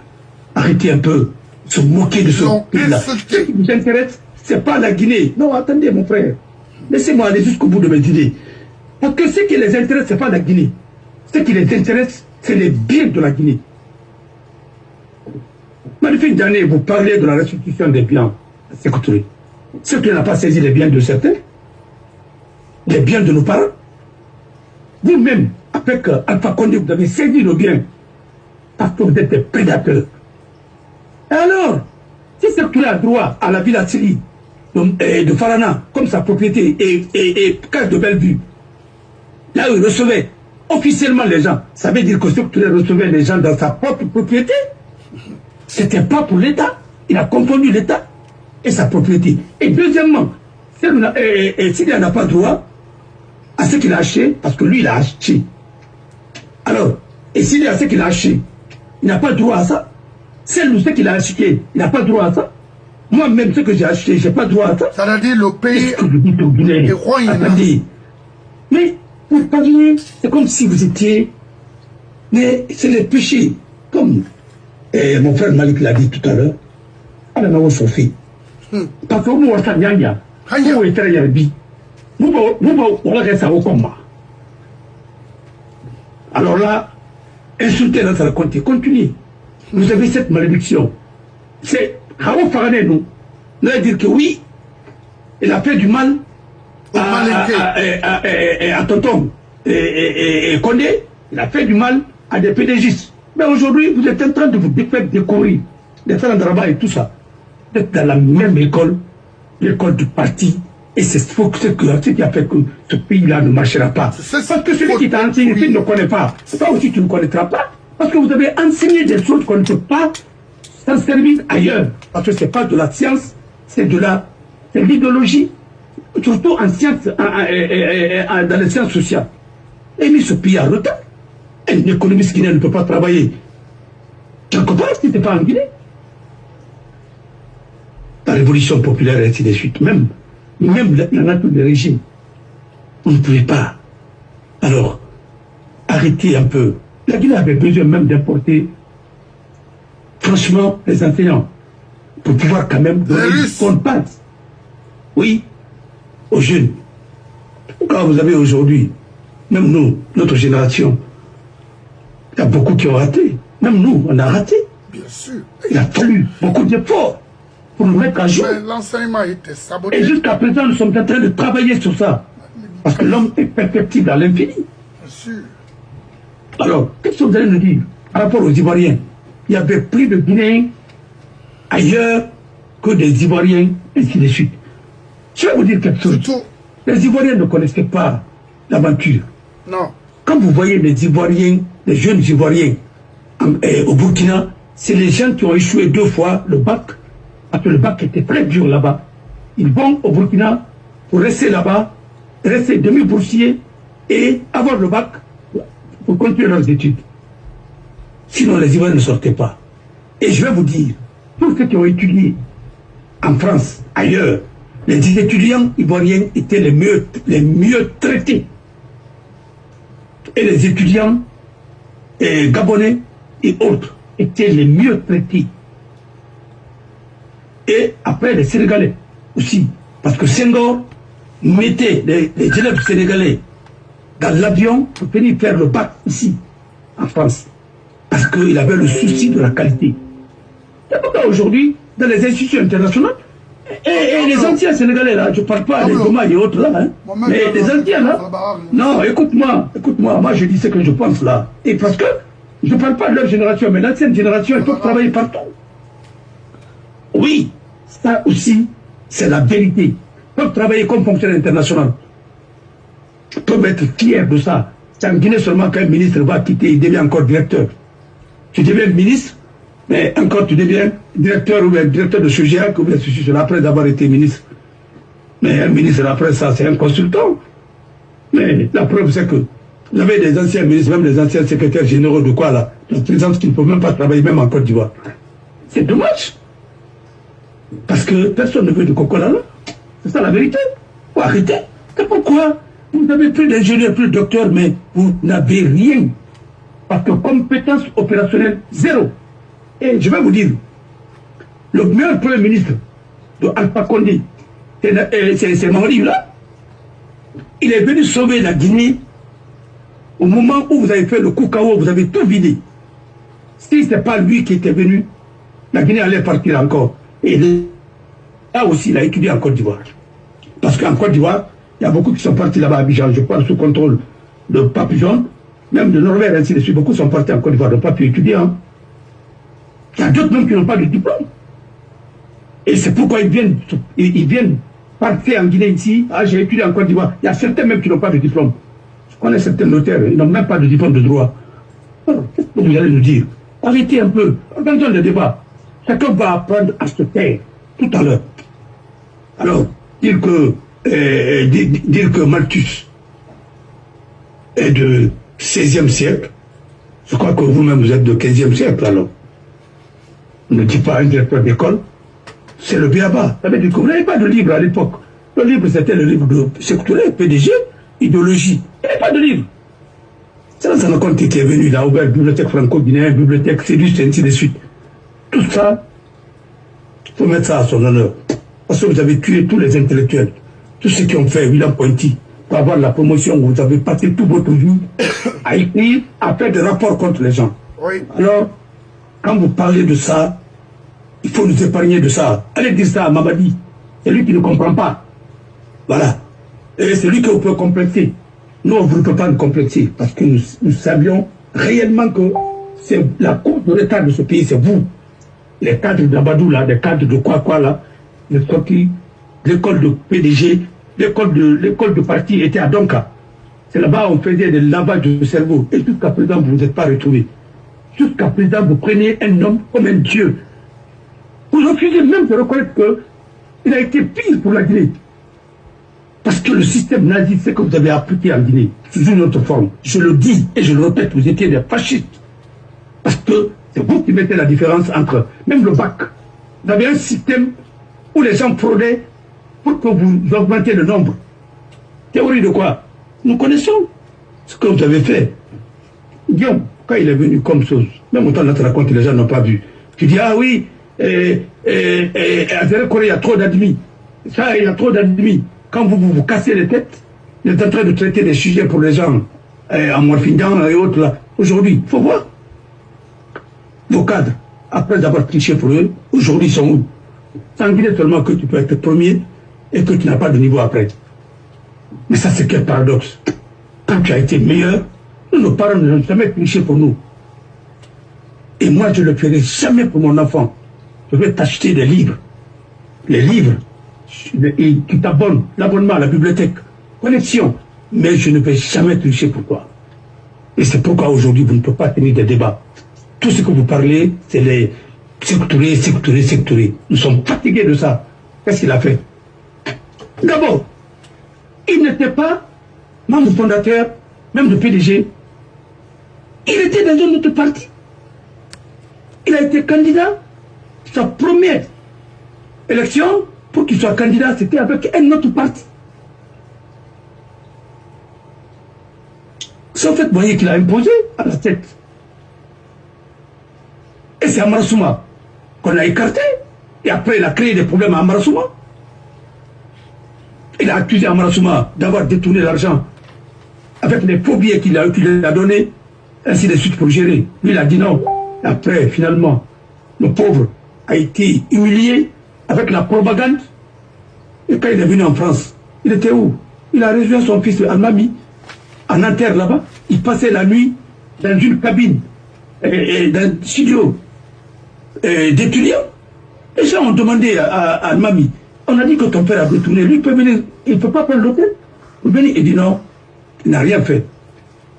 Arrêtez un peu, se moquer de ce pays-là. Ce qui vous intéresse, c'est pas la Guinée. Non, attendez mon frère. Laissez-moi aller jusqu'au bout de mes idées. Parce que ce qui les intéresse, c'est pas la Guinée. Ce qui les intéresse, c'est les biens de la Guinée. Magnifique d'année, vous parlez de la restitution des biens. Écoutez, ce qui n'a pas saisi les biens de certains, les biens de nos parents, vous-même, avec Alpha Condé, vous avez saisi nos biens parce que vous êtes des prédateurs. Et alors, si ce a droit à la ville Assili de Farana, comme sa propriété, et Cage de Bellevue, là où il recevait officiellement les gens, ça veut dire que ce recevait les gens dans sa propre propriété. C'était pas pour l'État. Il a confondu l'État et sa propriété. Et deuxièmement, s'il n'a pas droit à ce qu'il a acheté, parce que lui, il a acheté. Alors, et s'il y a ce qu'il a acheté, il n'a pas droit à ça. Celle ou ce qu'il a acheté, il n'a pas droit à ça. Moi-même, ce que j'ai acheté, je n'ai pas droit à ça. Ça veut dire le pays est roi. Mais, vous parlez, c'est comme si vous étiez... Mais c'est les péchés. Comme mon frère Malik l'a dit tout à l'heure. Sophie. Parce que vous, ça nyanya. Vous êtes très yarbi. Vous, regardez ça au combat. Alors là, insulter dans sa compte, continuez. Vous avez cette malédiction. C'est Raoult Farané, nous. Nous allons dire que oui, il a fait du mal à Tonton et Condé. Il a fait du mal à des PDGistes. Mais aujourd'hui, vous êtes en train de vous faire découvrir, de faire un travail et tout ça. Vous êtes dans la même école, l'école du parti. Et c'est ce qui a fait que ce pays-là ne marchera pas. Parce que celui qui t'a enseigné, tu ne connais pas. C'est pas aussi que tu ne connaîtras pas. Parce que vous avez enseigné des choses qu'on ne peut pas s'en servir ailleurs. Parce que ce n'est pas de la science, c'est de l'idéologie. Surtout en sciences, dans les sciences sociales. Et mis ce pays à retard. Un économiste guinéen ne peut pas travailler. Quelque part, si ce n'est pas en Guinée. La révolution populaire et ainsi de suite. Même la nature du régime. Vous ne pouvez pas. Alors, arrêtez un peu. La Guinée avait besoin même d'importer, franchement, les enseignants, pour pouvoir quand même donner qu'on passe. Oui, aux jeunes. Quand vous avez aujourd'hui, même nous, notre génération, il y a beaucoup qui ont raté. Même nous, on a raté. Bien sûr. Il a fallu beaucoup d'efforts pour nous mettre à jour. L'enseignement était saboté. Et jusqu'à présent, nous sommes en train de travailler sur ça. Parce que l'homme est perfectible à l'infini. Bien sûr. Alors, qu'est-ce que vous allez nous dire par rapport aux Ivoiriens? Il y avait plus de Guinéens ailleurs que des Ivoiriens, ainsi de suite. Je vais vous dire quelque chose. Surtout, les Ivoiriens ne connaissaient pas l'aventure. non. Quand vous voyez les Ivoiriens, les jeunes Ivoiriens au Burkina, c'est les gens qui ont échoué 2 fois le bac, parce que le bac était très dur là-bas. Ils vont au Burkina pour rester là-bas, rester demi-boursiers et avoir le bac pour continuer leurs études. Sinon, les Ivoiriens ne sortaient pas. Et je vais vous dire, tous ceux qui ont étudié en France, ailleurs, les étudiants ivoiriens étaient les mieux traités. Et les étudiants gabonais et autres étaient les mieux traités. Et après, les Sénégalais aussi. Parce que Senghor mettait les élèves sénégalais dans l'avion pour venir faire le bac ici, en France. Parce qu'il avait le souci de la qualité. C'est pourquoi aujourd'hui, dans les institutions internationales, et les anciens Sénégalais là, je ne parle pas des Goma et autres là, hein, mais les anciens là, non, écoute-moi, moi je dis ce que je pense là. Et parce que je ne parle pas de leur génération, mais l'ancienne génération, ils peuvent travailler partout. Oui, ça aussi, c'est la vérité. Ils peuvent travailler comme fonctionnaire international. Ils peuvent être fiers de ça. C'est en Guinée seulement qu'un ministre va quitter, il devient encore directeur. Tu deviens ministre, mais encore tu deviens directeur ou directeur de SUGEAC ou bien ceci, après avoir été ministre. Mais un ministre après ça, c'est un consultant. Mais la preuve, c'est que vous avez des anciens ministres, même des anciens secrétaires généraux de quoi là, la présidence qui ne peuvent même pas travailler, même en Côte d'Ivoire. C'est dommage. Parce que personne ne veut de Coca-Cola là. C'est ça la vérité. Faut arrêter. C'est pourquoi vous avez plus d'ingénieurs, plus de docteurs, mais vous n'avez rien. Parce que compétence opérationnelle, zéro. Et je vais vous dire, le meilleur premier ministre de Alpha Condé, c'est Mamadi là. Il est venu sauver la Guinée au moment où vous avez fait le coup KO, vous avez tout vidé. Si ce n'est pas lui qui était venu, la Guinée allait partir encore. Et là aussi, il a étudié en Côte d'Ivoire. Parce qu'en Côte d'Ivoire, il y a beaucoup qui sont partis là-bas à Abidjan, je parle sous contrôle de Papillon, même de Norvège, ainsi de suite. Beaucoup sont partis en Côte d'Ivoire, n'ont pas pu étudier. Hein. Il y a d'autres même qui n'ont pas de diplôme. Et c'est pourquoi ils viennent partir en Guinée ici. Ah, j'ai étudié en Côte d'Ivoire. Il y a certains même qui n'ont pas de diplôme. Je connais certains notaires, ils n'ont même pas de diplôme de droit. Alors, qu'est-ce que vous allez nous dire? Arrêtez un peu. Organisons le débat. Chacun va apprendre à se taire tout à l'heure. Alors, dire que Malthus est de 16e siècle, je crois que vous-même vous êtes de 15e siècle alors. Ne dites pas un directeur d'école, c'est le b.a.-ba. Ça veut dire que vous n'avez pas de livre à l'époque. Le livre c'était le livre de Sékou Touré, PDG, idéologie. Il n'y avait pas de livre. C'est là qu'on qui est venu, il a ouvert bibliothèque franco-guinéenne, bibliothèque séduce, et ainsi de suite. Tout ça, il faut mettre ça à son honneur. Parce que vous avez tué tous les intellectuels. Tous ceux qui ont fait William Pointy pour avoir la promotion, vous avez passé toute votre vie à écrire, à faire des rapports contre les gens. Oui. Alors, quand vous parlez de ça, il faut nous épargner de ça. Allez dire ça à Mamadi. C'est lui qui ne comprend pas. Voilà. Et c'est lui que vous pouvez complexer. Nous, on ne peut pas nous complexer parce que nous savions réellement que c'est la cause de l'état de ce pays, c'est vous. Les cadres d'Abadou, là, les cadres de quoi là, les sortis, l'école de PDG, l'école de parti était à Donka. C'est là-bas où on faisait des lavages de cerveau. Et jusqu'à présent, vous n'êtes pas retrouvés. Jusqu'à présent, vous prenez un homme comme un dieu. Vous refusez même de reconnaître qu'il a été pire pour la Guinée. Parce que le système nazi, c'est que vous avez appliqué en Guinée, sous une autre forme. Je le dis et je le répète, vous étiez des fascistes. Parce que c'est vous qui mettez la différence entre, même le bac. Vous avez un système où les gens fraudaient pour que vous augmentiez le nombre. Théorie de quoi? Nous connaissons ce que vous avez fait. Guillaume, quand il est venu comme chose, même autant de te raconter, les gens n'ont pas vu. Tu dis, ah oui, à Zéro-Corée, il y a trop d'admis. Ça, il y a trop d'admis. Quand vous cassez les têtes, vous êtes en train de traiter des sujets pour les gens en morphindan et autres là. Aujourd'hui, il faut voir. Vos cadres, après avoir triché pour eux, aujourd'hui ils sont où? C'est en Guinée seulement que tu peux être premier et que tu n'as pas de niveau après. Mais ça, c'est quel paradoxe. Quand tu as été meilleur, nos parents n'ont jamais triché pour nous. Et moi, je ne le ferai jamais pour mon enfant. Je vais t'acheter des livres. Les livres, et tu t'abonnes, l'abonnement à la bibliothèque, connexion. Mais je ne vais jamais tricher pour toi. Et c'est pourquoi aujourd'hui, vous ne pouvez pas tenir des débats. Tout ce que vous parlez, c'est les sectorer. Nous sommes fatigués de ça. Qu'est-ce qu'il a fait? D'abord, il n'était pas membre fondateur, même de PDG. Il était dans un autre parti. Il a été candidat. Sa première élection, pour qu'il soit candidat, c'était avec un autre parti. C'est en fait, vous voyez qu'il a imposé à la tête. Et c'est Amara Souma qu'on a écarté. Et après, il a créé des problèmes à Amara Souma. Il a accusé Amara Souma d'avoir détourné l'argent avec les faux billets qu'il a donnés, ainsi de suite pour gérer. Lui, il a dit non. Et après, finalement, le pauvre a été humilié avec la propagande. Et quand il est venu en France, il était où? Il a rejoint son fils Almami, en Nanterre là-bas. Il passait la nuit dans une cabine, dans un studio d'étudiants. Les gens ont demandé à Almami, on a dit que ton père a détourné, lui il peut venir, il ne peut pas prendre l'hôtel. Il dit non, il n'a rien fait.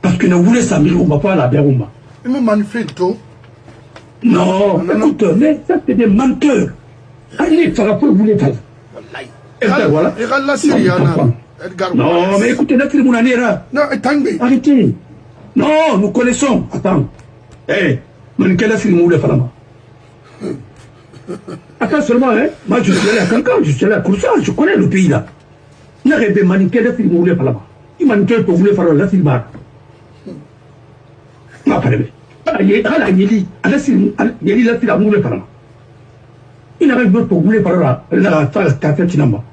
Parce qu'il ne voulait s'améliorer pas à la Biarouma. Il me manifeste. Non, écoute, mais ça c'est des menteurs. Allez, ça va pas vous les faire. Voilà. Non, mais écoutez, Natri Mounanera. Non, arrêtez. Non, nous connaissons. Attends. Attends seulement, hein. Moi, je suis allé à Kankan, je suis allé à Koussa, je connais le pays là. Il n'y a pas de maniqué d'être moulé par là-bas. Il m'a dit que vous voulez faire la silbar. Ma frère. Il y a Yeli, Yeli la silbar moulé par là. Il n'a pas de moulé par là. Il a fait la café Tinamba.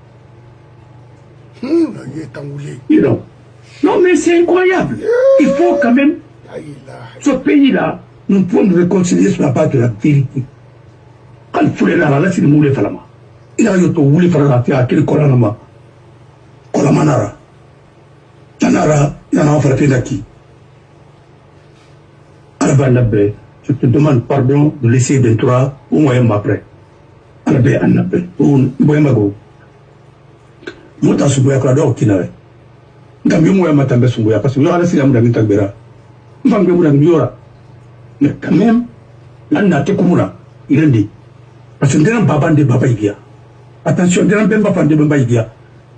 Non, mais c'est incroyable. Il faut quand même. Ce pays-là, nous pouvons nous réconcilier sur la base de la vérité. Quand il faut la c'est le moulé falama. Il a eu tout moulé falama, il a quel kolanama. Kolamanara. Tanara, il en a frappé d'acquis. Alabanabé, je te demande pardon de laisser 23 au moyen après. Alabé Anabé, ou Boyamago. Mota Subuya Krado Kinawe. Gambi Moya Matambe Subuya, parce que y aura la Silam d'Amitabera. Mbangue Moura. Mais quand même, là, n'a te Kumura, il est dit. Parce que nous pas de Baba Igia. Attention, nous n'avons pas de Baba Igia.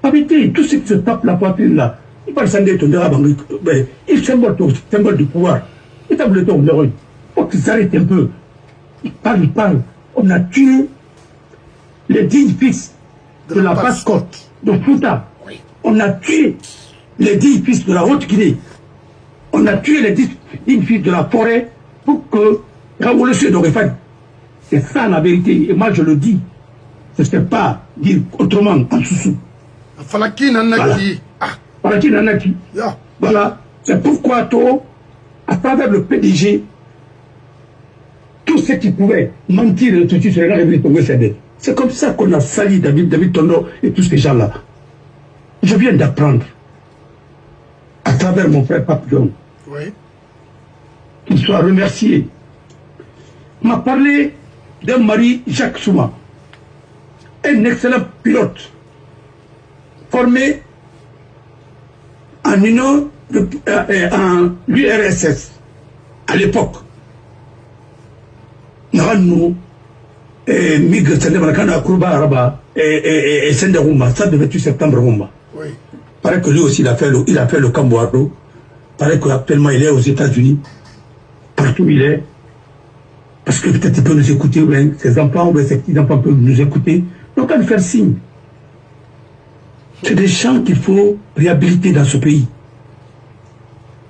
Habitez, tout ce qui se tape la poitrine là, il parle sans détonner à Bangui. Il symbole du pouvoir. Il tape le ton de l'heure. Il faut qu'ils s'arrêtent un peu. Il parle. On a tué les 10 fils de la Basse-Côte, de Fouta. On a tué les 10 fils de la Haute-Guinée. On a tué les 10 fils de la forêt pour que Raoul se n'aurait pas. C'est ça la vérité. Et moi je le dis. je ne sais pas dire autrement en sous-sous. Falaki Nanaki. Falaki Nanaki. Voilà. C'est pourquoi, à travers le PDG, tout ce qui pouvait mentir et tout sur les Tongo cédé. C'est comme ça qu'on a sali David Tondo et tous ces gens-là. Je viens d'apprendre, à travers mon frère Papillon, qu'il soit remercié. Il m'a parlé d'un mari, Jacques Souma, un excellent pilote, formé en l'URSS à l'époque. Nous, Migre Sendemarakana, Kourouba Araba et Senderumba, ça devait être septembre Rumba. Oui. Paraît que lui aussi il a fait le Cambouardo. Paraît qu'actuellement il est aux États-Unis. Partout il est. Parce que peut-être il peut nous écouter, ou ses enfants, ou ses petits-enfants peuvent nous écouter. Donc à nous faire signe. C'est des gens qu'il faut réhabiliter dans ce pays.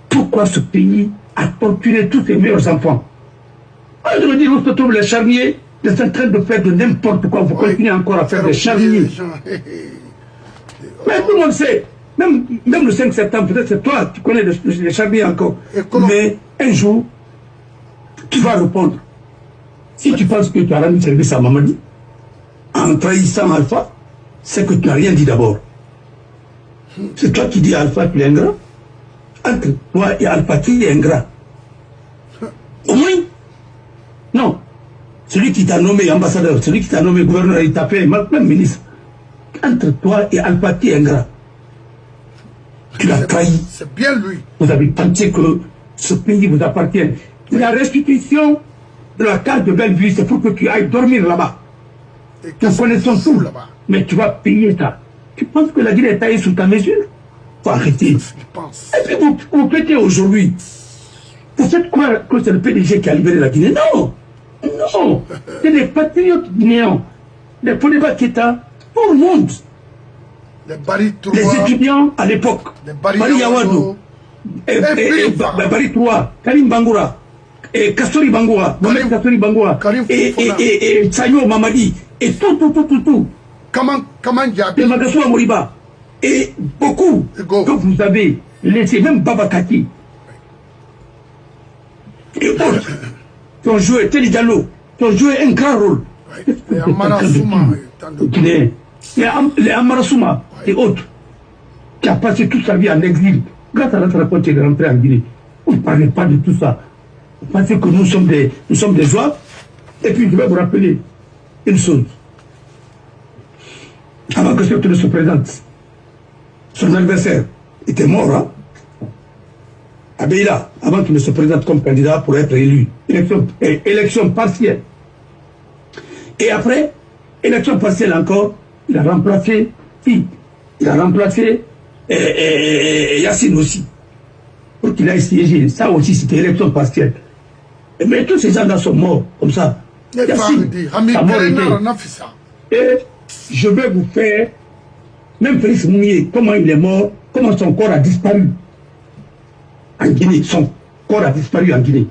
Pourquoi ce pays a torturé tous ses meilleurs enfants? Je veux dire, on se trouve les charniers, ils sont en train de faire de n'importe quoi. Vous continuez encore à faire des charniers. Mais tout le monde sait, même le 5 septembre, peut-être c'est toi, tu connais les charniers encore. Mais un jour, tu vas répondre. Si tu penses que tu as rendu service à Mamadi, en trahissant Alpha, c'est que tu n'as rien dit d'abord. C'est toi qui dis à Alpha qu'il est ingrat. Entre toi et Alpha, qui est ingrat? Au moins, non. Celui qui t'a nommé ambassadeur, celui qui t'a nommé gouverneur, il t'a fait même ministre. Entre toi et Alpha, qui est ingrat? Tu l'as trahi. C'est bien lui. Vous avez pensé que ce pays vous appartient. La restitution de la case de Bellevue, c'est pour que tu ailles dormir là-bas. Nous connaissons tout là-bas. Mais tu vas payer ça. Tu penses que la Guinée est taillée sous ta mesure? Faut arrêter. Et puis vous pétez aujourd'hui. Vous faites croire que c'est le PDG qui a libéré la Guinée? Non. Non. C'est des patriotes guinéens. Les Fodeba Keita, tout le monde. Les étudiants à l'époque. Bari Yawadou. Bari Troua. Karim Bangoura. Et Kastori Bangoura. Mohamed Kastori Bangoura. Et Sanyo Mamadi. Et tout. Comment Diaby. Et Magasoua Moriba. Et beaucoup que vous avez laissé, même Babakati. Et autres qui ont joué, Teli Diallo, qui ont joué un grand rôle. Les Amarasouma. Les Amarasouma et autres, qui a passé toute sa vie en exil. Grâce à notre rapport, il est rentré en Guinée. Vous ne parlez pas de tout ça. Vous pensez que nous sommes des joies. Et puis je vais vous rappeler une chose. Avant que ce ne se présente, son adversaire était mort, hein? Abeila, avant qu'il ne se présente comme candidat pour être élu. Élection partielle. Et après, élection partielle encore, il a remplacé qui? Il a remplacé Yassine aussi. Pour qu'il aille siéger. Ça aussi, c'était élection partielle. Mais tous ces gens-là sont morts, comme ça. Yassine, a mort été. Et je vais vous faire, même Félix Moumié, comment il est mort, comment son corps a disparu en Guinée. Son corps a disparu en Guinée.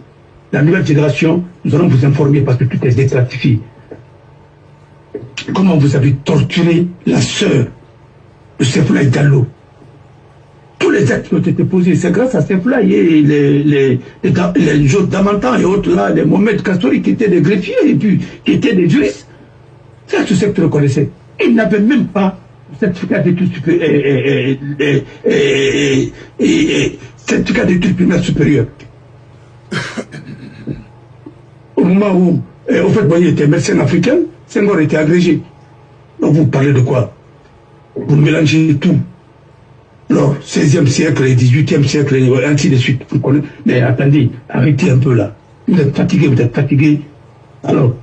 La nouvelle génération, nous allons vous informer parce que tout est déclassifié. Comment vous avez torturé la sœur de Sefoulaye Diallo. Tous les actes qui ont été posés, c'est grâce à Sefoulaye et les Jod Damantan et autres là, les Mohamed Kastori qui étaient des greffiers et puis qui étaient des juristes. C'est tout ce que tu reconnaissais. Ils n'avaient même pas certificat d'études certificat d'études primaires supérieures. Au moment où, au fait, Boye était médecin africain, Senghor était agrégé. Donc vous parlez de quoi? Vous mélangez tout. Alors, 16e siècle et 18e siècle, et ainsi de suite. Vous connaissez. Mais attendez, arrêtez un peu là. Vous êtes fatigué. Alors,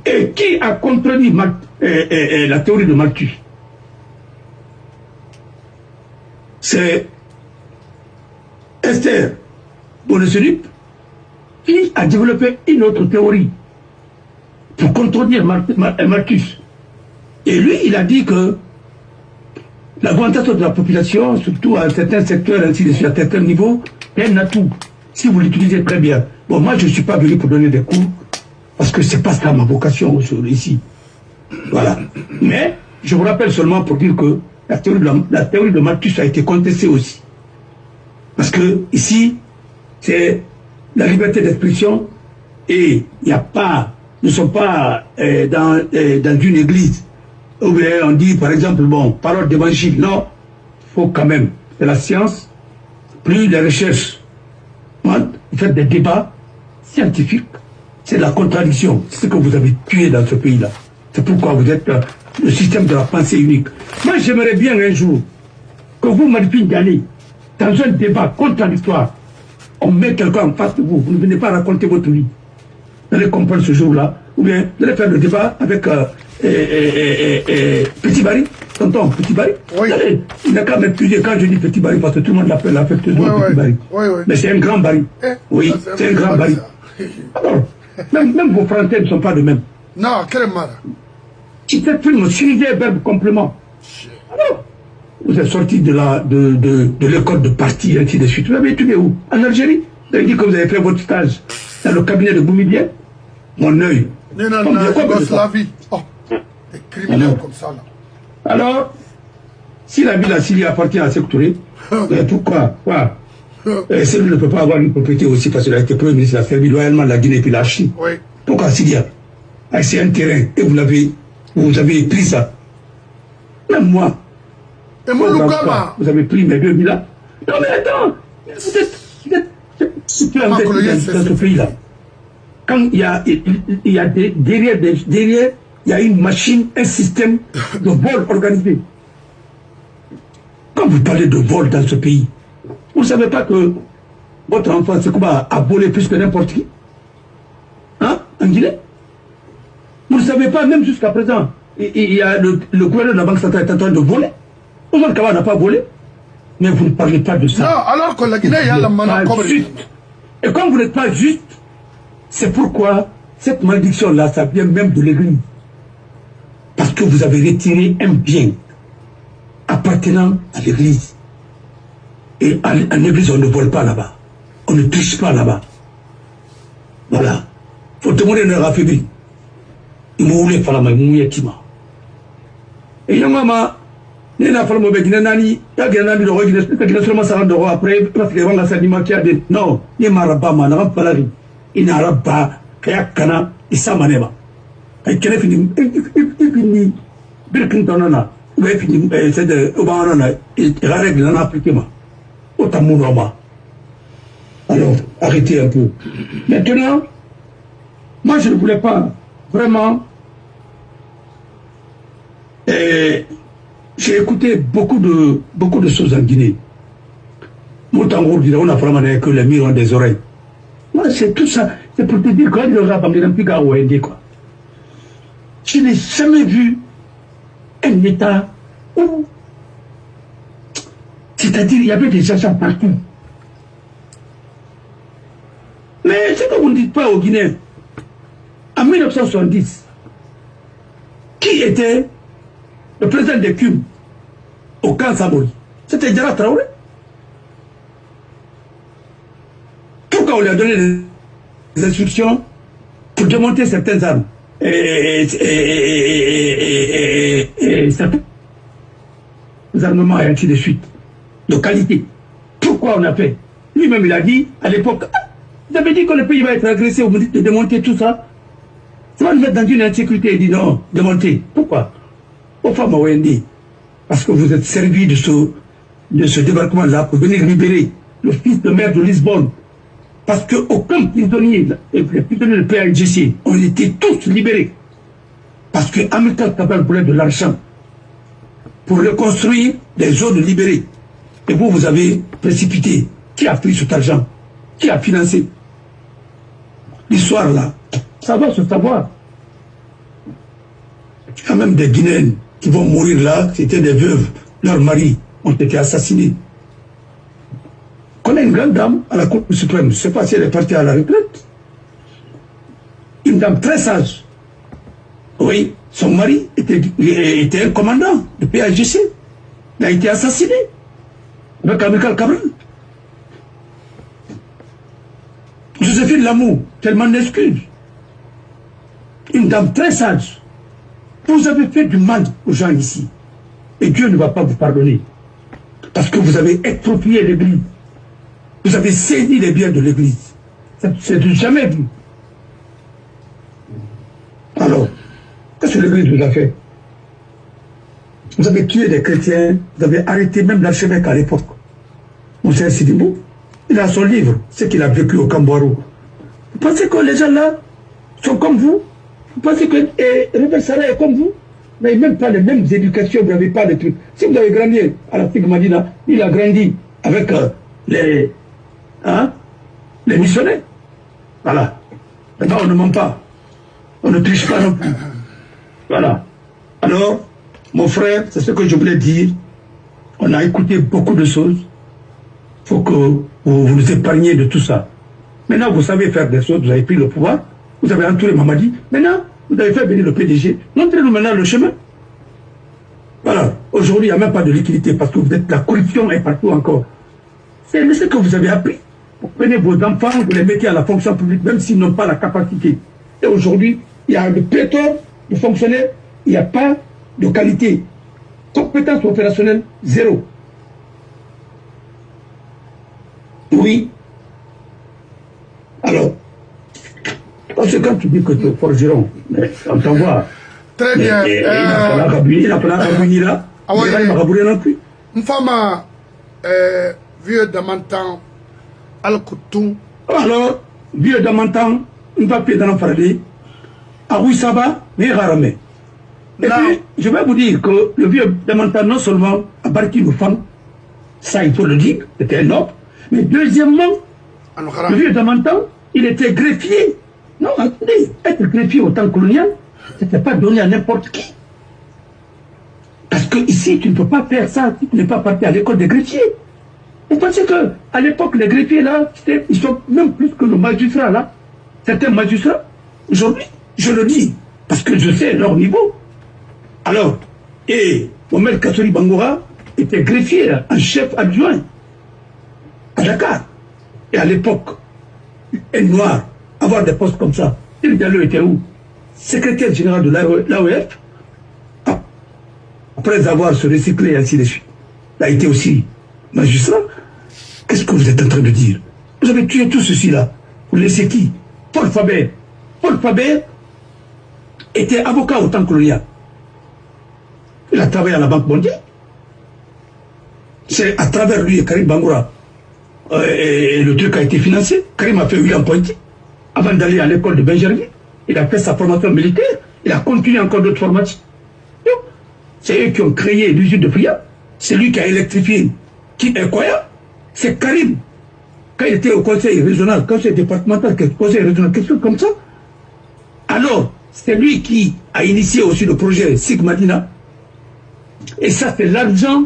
et qui a contredit la théorie de Malthus? C'est Esther Boneselup qui a développé une autre théorie pour contredire Malthus. Et lui, il a dit que l'augmentation de la population, surtout à un certain secteur, ainsi de suite, à un certain niveau, est un atout, si vous l'utilisez très bien. Bon, moi, je ne suis pas venu pour donner des cours, parce que ce n'est pas ça ma vocation ici. Voilà. Mais, je vous rappelle seulement pour dire que la théorie de Malthus a été contestée aussi. Parce que, ici, c'est la liberté d'expression et il n'y a pas, nous ne sommes pas dans une église où on dit, par exemple, bon, parole d'évangile. Non, il faut quand même, c'est la science, plus les recherches. Vous faites des débats scientifiques, c'est la contradiction. C'est ce que vous avez tué dans ce pays-là. C'est pourquoi vous êtes le système de la pensée unique. Moi, j'aimerais bien un jour que vous, Malfine Diané, dans un débat contradictoire, on met quelqu'un en face de vous, vous ne venez pas raconter votre vie. Vous allez comprendre ce jour-là, ou bien vous allez faire le débat avec Petit Barry, tonton Petit Barry. Oui. Il n'a qu'à m'excuser quand je dis Petit Barry, parce que tout le monde l'appelle affectueusement Petit Barry. Oui. Mais c'est un grand Barry. Oui, c'est un grand Barry. Alors, même vos français ne sont pas de même. Non, quel mal. Si cette film, suivez verbe complément. Alors, vous êtes sorti de l'école de parti, ainsi de suite. Vous avez étudié où? En Algérie? Vous avez dit que vous avez fait votre stage dans le cabinet de Boumidien? Mon œil. Non, Yougoslavie. Oh, des criminels comme ça, là. Alors, si la ville à Syrie appartient à Sékou Touré, pourquoi? Celui ne peut pas avoir une propriété aussi parce qu'il a été Premier ministre, il a servi loyalement la Guinée et puis la Chine. Oui. Pourquoi Syrie? C'est un terrain et vous avez pris ça. Même moi. Et moi, vous avez pris mes 2 000 ans. Non mais attends, vous êtes dans ce pays-là. Quand il y a derrière, il y a une machine, un système de vol organisé. Quand vous parlez de vol dans ce pays, vous ne savez pas que votre enfant, c'est comment, a volé plus que n'importe qui? Hein, en Guinée? Vous ne savez pas, même jusqu'à présent, il y a le gouverneur de la Banque centrale est en train de voler. Ousmane Kaba n'a pas volé. Mais vous ne parlez pas de ça. Non, alors que la Guinée, il y a la manacombe. Et comme vous n'êtes pas juste, c'est pourquoi cette malédiction-là, ça vient même de l'église. Parce que vous avez retiré un bien appartenant à l'église. Et en église, on ne vole pas là-bas. On ne triche pas là-bas. Voilà. Il faut demander un raffibi. Il m'a voulu faire la main, il m'a voulu tima. Et il y a maman, il y a un mauvais Guinée, il y a un Guinée, il y a seulement 40 € après, parce qu'il y a un sentiment qui a dit non, il y a un rabat, il y a un palari, il y a un rabat, il y a un cana, il y a un manema. Il y a un fini, il finit, Birkintonana, il finit, c'est de Obanana, il y a la règle, il y a appliqué. Autant mon. Alors, arrêtez un peu. Maintenant, moi je ne voulais pas vraiment. J'ai écouté beaucoup de choses en Guinée. Moi, on a vraiment que les murs ont des oreilles. Moi, c'est tout ça. C'est pour te dire que le rap, quoi. Je n'ai jamais vu un État où. C'est-à-dire, il y avait des agents partout. Mais ce que vous ne dites pas aux Guinéens, en 1970, qui était le président de Cuba au camp Samori? C'était Diarra Traoré. Pourquoi on lui a donné des instructions pour démonter certaines armes et certains armements et ainsi de suite, de qualité? Pourquoi on a fait? Lui-même, il a dit, à l'époque, vous avez dit que le pays va être agressé, vous me dites de démonter tout ça. Ça va nous mettre dans une insécurité. Il dit non, démonter. Pourquoi? Aux femmes à OND. Parce que vous êtes servi de ce débarquement-là pour venir libérer le fils de maire de Lisbonne. Parce qu'aucun prisonnier, les prisonniers de PAIGC, ont été tous libérés. Parce que Amilcar Cabral voulait de l'argent pour reconstruire des zones libérées. Et vous avez précipité. Qui a pris cet argent? Qui a financé? L'histoire là, ça va se savoir. Il y a même des Guinéens qui vont mourir là, c'était des veuves, leurs maris ont été assassinés. On a une grande dame à la Cour suprême, je ne sais pas si elle est partie à la retraite. Une dame très sage. Oui, son mari était un commandant de PAIGC. Il a été assassiné avec Amilcar Cabral. Joséphine Lamou, tellement d'excuses. Une dame très sage. Vous avez fait du mal aux gens ici. Et Dieu ne va pas vous pardonner. Parce que vous avez exproprié l'église. Vous avez saisi les biens de l'église. C'est du jamais vu. Alors, qu'est-ce que l'église vous a fait? Vous avez tué des chrétiens, vous avez arrêté même l'archevêque à l'époque. Monseigneur Sidibou, il a son livre, ce qu'il a vécu au Cambouaro. Vous pensez que les gens là sont comme vous? Vous pensez que Rebelle Sarah est comme vous? Vous n'avez même pas les mêmes éducations, vous n'avez pas les trucs. Si vous avez grandi à la Sigmadina, il a grandi avec les missionnaires. Voilà. Maintenant, on ne ment pas. On ne triche pas non plus. Voilà. Alors, mon frère, c'est ce que je voulais dire. On a écouté beaucoup de choses. Il faut que vous nous épargniez de tout ça. Maintenant, vous savez faire des choses, vous avez pris le pouvoir, vous avez entouré Mamadi. Maintenant, vous avez fait venir le PDG. Montrez-nous maintenant le chemin. Voilà. Aujourd'hui, il n'y a même pas de liquidité parce que vous êtes, la corruption est partout encore. C'est ce que vous avez appris. Vous prenez vos enfants, vous les mettez à la fonction publique, même s'ils n'ont pas la capacité. Et aujourd'hui, il y a le pléthore de fonctionnaires, il n'y a pas de qualité. Compétence opérationnelle, zéro. Oui. Alors, parce que quand tu dis que tu es forgeron, on t'envoie. Très bien. Il a pas la rabouille là. Il a rabouillé non plus. Une femme, vieux Damantan, Al-Koutou. Alors, vieux Damantan, une papier dans l'enfardé, à Ouissaba, mais Raramé. Et puis, je vais vous dire que le vieux Damantan, non seulement a barqué nos femmes, ça il faut le dire, c'était un homme, mais deuxièmement, le vieux Damantan, il était greffier. Non, attendez, être greffier au temps colonial, ce n'était pas donné à n'importe qui. Parce que ici, tu ne peux pas faire ça si tu n'es pas parti à l'école des greffiers. Vous pensez qu'à l'époque, les greffiers là, ils sont même plus que nos magistrats là. Certains magistrats, aujourd'hui, je le dis, parce que je sais leur niveau. Alors, et Mohamed Kassori Bangoura était greffier là, en chef adjoint à Dakar. Et à l'époque, un noir, avoir des postes comme ça, il Diallo était où? Secrétaire général de l'AOF, après avoir se recyclé et ainsi de suite. Il a été aussi magistrat. Qu'est-ce que vous êtes en train de dire? Vous avez tué tout ceci là. Vous laissez qui? Paul Faber. Paul Faber était avocat au temps colonial. Il a travaillé à la Banque mondiale. C'est à travers lui et Karim Bangoura. Et le truc a été financé. Karim a fait William Pointy. Avant d'aller à l'école de Benjerville, il a fait sa formation militaire. Il a continué encore d'autres formations. C'est eux qui ont créé l'usine de Priya. C'est lui qui a électrifié. Qui est quoi? C'est Karim. Quand il était au conseil régional, conseil départemental, conseil régional, quelque chose comme ça. Alors, c'est lui qui a initié aussi le projet Sigmadina. Et ça, c'est l'argent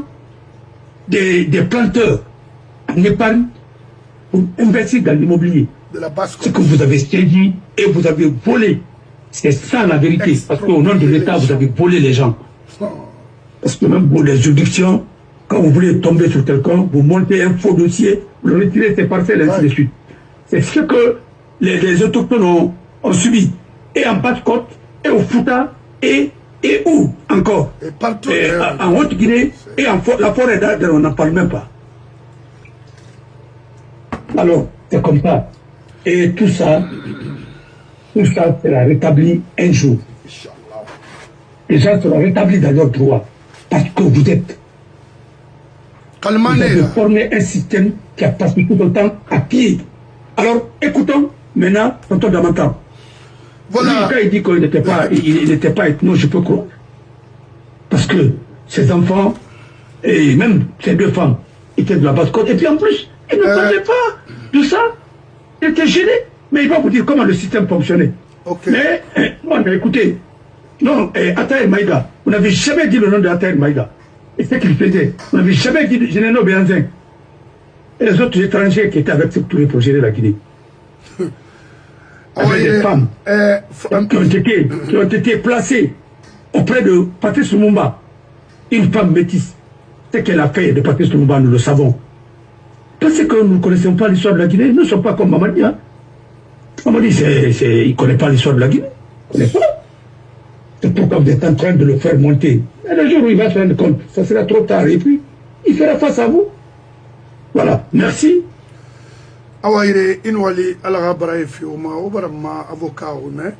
des planteurs en épargne pour investir dans l'immobilier. Ce que vous avez saisi et vous avez volé. C'est ça la vérité. Parce qu'au nom de l'État, vous avez volé les gens. Parce que même pour les juridictions, quand vous voulez tomber sur quelqu'un, vous montez un faux dossier, vous retirez ses parcelles, ainsi de suite. C'est ce que les autochtones ont subi. Et en Basse-Côte, et au Fouta, et où encore? Et partout. En Haute-Guinée, et la forêt d'Ader, on n'en parle même pas. Alors, c'est comme ça. Et tout ça sera rétabli un jour. Les gens seront rétablis dans leur droit. Parce que vous avez formé un système qui a passé tout le temps à pied. Alors, écoutons maintenant Tonton Damantan. Voilà. Quand il dit qu'il n'était pas ethno, je peux croire. Parce que ses enfants, et même ses deux femmes, étaient de la Basse-Côte. Et puis en plus, ils ne parlaient pas de ça. Ils étaient gênés. Mais il va vous dire comment le système fonctionnait. Okay. Mais, on a écouté. Non, Ataïr Maïga, vous n'avez jamais dit le nom de Ataïr Maïga. Et ce qu'il faisait. Vous n'avez jamais dit Généno Béanzin. Et les autres étrangers qui étaient avec Sékou Touré pour gérer la Guinée. Avec des femmes qui ont été placées auprès de Patrice Lumumba. Une femme métisse. Ce qu'elle a fait de Patrice Lumumba, nous le savons. Parce que nous ne connaissons pas l'histoire de la Guinée. Nous ne sommes pas comme Mamadi. Hein. Mamadi, il ne connaît pas l'histoire de la Guinée. Il ne connaît pas. C'est pourquoi vous êtes en train de le faire monter. Et le jour où il va se rendre compte, ça sera trop tard. Et puis, il fera face à vous. Voilà. Merci. Awaire inwali alaga baraye fioma obarama avocat mais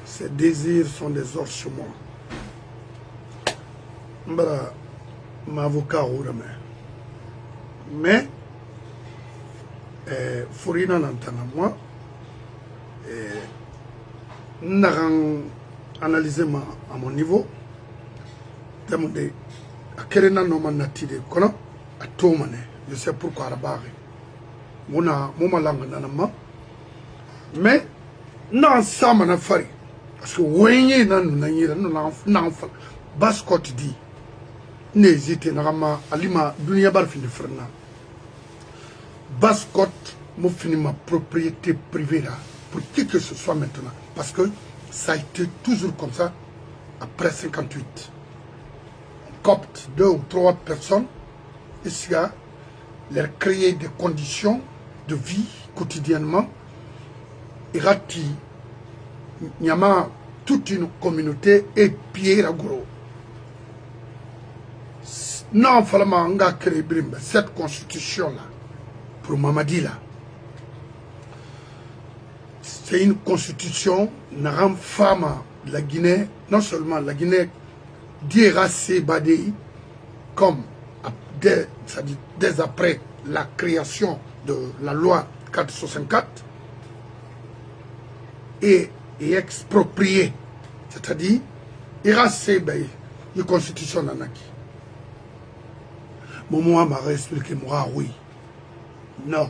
ces désirs sont des ordres sur moi. Mbara ma avocat mais Fourina n'entend moi n'agan analyser à mon niveau demandé à Kerena Noman Natide Kono à Tomane. Je sais pourquoi Arabari. Mona langue nanama. Mais non ça m'a fait parce que voyez non Bascotte dit n'hésitez n'ama alima dunia bar fin de frena. Bascotte m'a fini ma propriété privée là pour qui que ce soit maintenant parce que ça a été toujours comme ça après 58. On copte 2 ou 3 personnes ici à leur créer des conditions de vie quotidiennement. Et rati, il y a toute une communauté et pied à gros. Non, il faut créer cette constitution-là, pour Mamadi là. C'est une constitution qui rend femme la Guinée, non seulement la Guinée, d'Iracé Badei, comme dès après la création de la loi 464 et exproprié, c'est-à-dire irasé la constitution nanaki. Momo m'a expliqué moi oui. Non.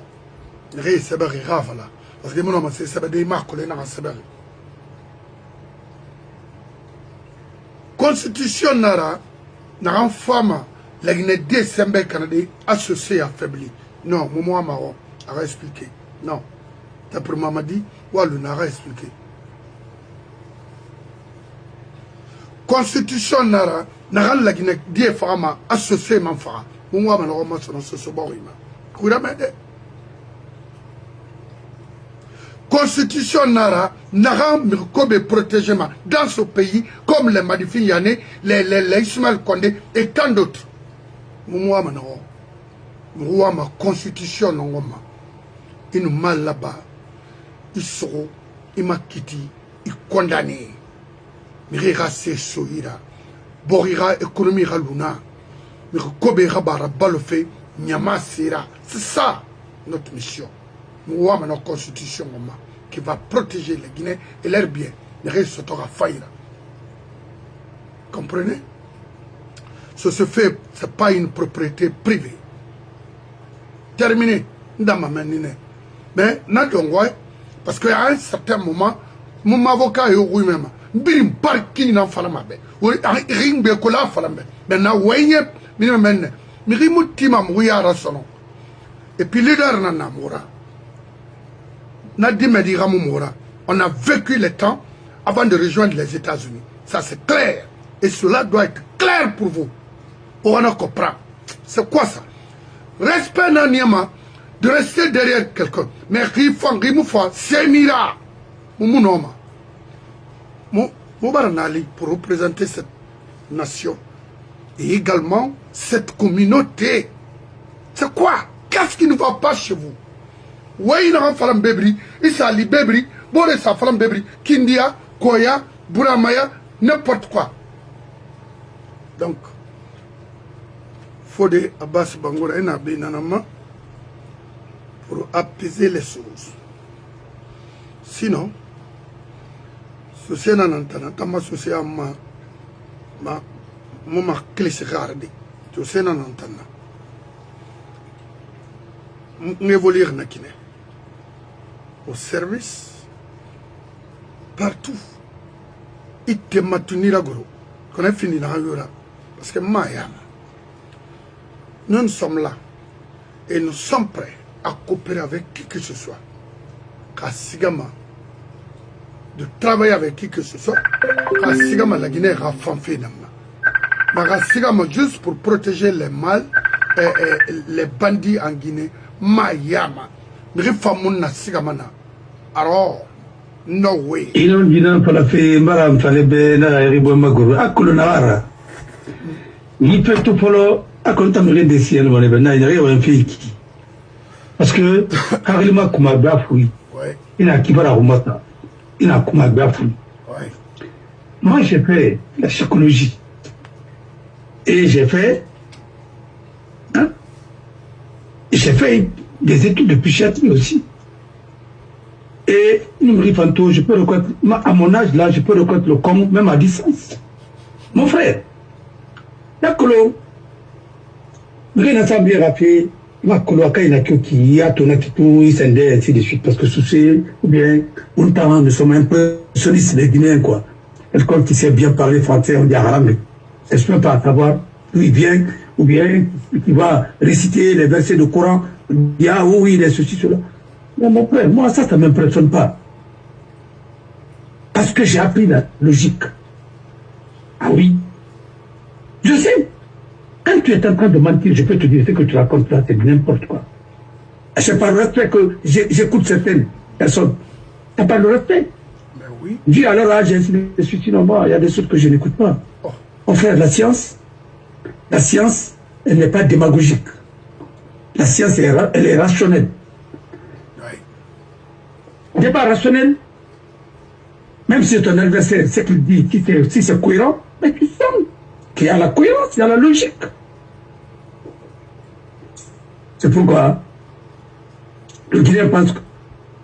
Ré sebari ravala parce que mon nom c'est sebari marcolé na sebari. Constitution nara na femme la Guinée décembre Canada associée affaiblie. Non, Momo Marron a expliqué. Non. T'as pour Mamadi, Walou n'a pas expliqué. Constitution Nara, n'a la Guinée die fama associée manfara. Momo Marron m'a son associé borima. Kouramede. Constitution Nara, n'a pas protégé dans ce pays, comme les Madifi Yane, les Ismaël Condé et tant d'autres. Moi, ma constitution, il nous mal là-bas. Il sera, il m'a quitté, il condamné. Mais c'est soïra. Borira économie raluna. Mais kobera bara balofe, nyama sera. C'est ça notre mission. Moi, ma constitution, qui va protéger les Guinéens et leurs biens. Mais c'est à faillir. Comprenez? Ce se fait, ce n'est pas une propriété privée. Terminé. Mais, parce qu'à un certain moment, mon avocat est au même. Birim parking n'en fala mabe. Ring be kola fala mabe. Mais na wenye, minimene. Mirimu tima mouya sono. Et puis leader na namora. Na dimedi ramumora. On a vécu le temps avant de rejoindre les États-Unis. Ça c'est clair. Et cela doit être clair pour vous. On comprend. C'est quoi ça? Respect dans Niama de rester derrière quelqu'un. Mais Rimoufa, c'est Mira. Moumounoma. Moubaranali pour représenter cette nation. Et également cette communauté. C'est quoi? Qu'est-ce qui ne va pas chez vous? Oui, il y a un falam bébri. Il s'est ali bébri. Bore sa falam bébri. Kindia, Koya, Buramaya, n'importe quoi. Donc, Fode Abbas Bangoura et Nabi Nanama pour apaiser les choses. Sinon, ce n'est pas un souci à ma clé se garde. Tu sais, non, on évolue au service partout. Il te m'a tenu la gros. Quand on a fini la rue, parce que Mayama. Nous sommes là et nous sommes prêts à coopérer avec qui que ce soit. Kassigama, de travailler avec qui que ce soit. Kassigama, la Guinée a fanfé. Mais Kassigama, juste pour protéger les mâles et les bandits en Guinée, Mayama, Rifamouna Sigamana. Alors, No way. Ino jina pala fe mbara mfale be na ribo maguru. Akulu na wara. Ni pe tout polo akonta no lende ciel mo be na yari wa fiki. Parce que carrément kuma bafoui. Ouais. Il a qui va la remonter. Il a kuma bafoui. Ouais. Moi j'ai fait la psychologie. Et j'ai fait j'ai fait des études de psychiatrie aussi. Et Nimri Fanto, je peux reconnaître, à mon âge là, je peux reconnaître le Congo, même à distance. Mon frère, d'accord, rien n'a bien rappelé, ma coloca il a qui a tourné tout, il s'en est ainsi de suite, parce que souci, ou bien, on t'a nous sommes un peu solistes les Guinéens, quoi. Quelqu'un qui sait bien parler français, on dit arabe, je ne peux pas savoir d'où il vient, ou bien qui va réciter les versets de Coran, il y a oui, il est ceci, cela. Mais mon frère, moi ça ne m'impressionne pas. Parce que j'ai appris la logique. Ah oui. Je sais. Quand tu es en train de mentir, je peux te dire ce que tu racontes là, c'est n'importe quoi. C'est par le respect que j'écoute certaines personnes. C'est par le respect. Mais oui. Dis alors, j'ai ainsi de suite, sinon moi, il y a des choses que je n'écoute pas. Oh. Mon frère, la science, elle n'est pas démagogique. La science, elle est rationnelle. Elle n'est pas rationnelle. Même si ton adversaire, ce qu'il dit, si c'est cohérent, mais tu sens qu'il y a la cohérence, il y a la logique. C'est pourquoi le Guinéen pense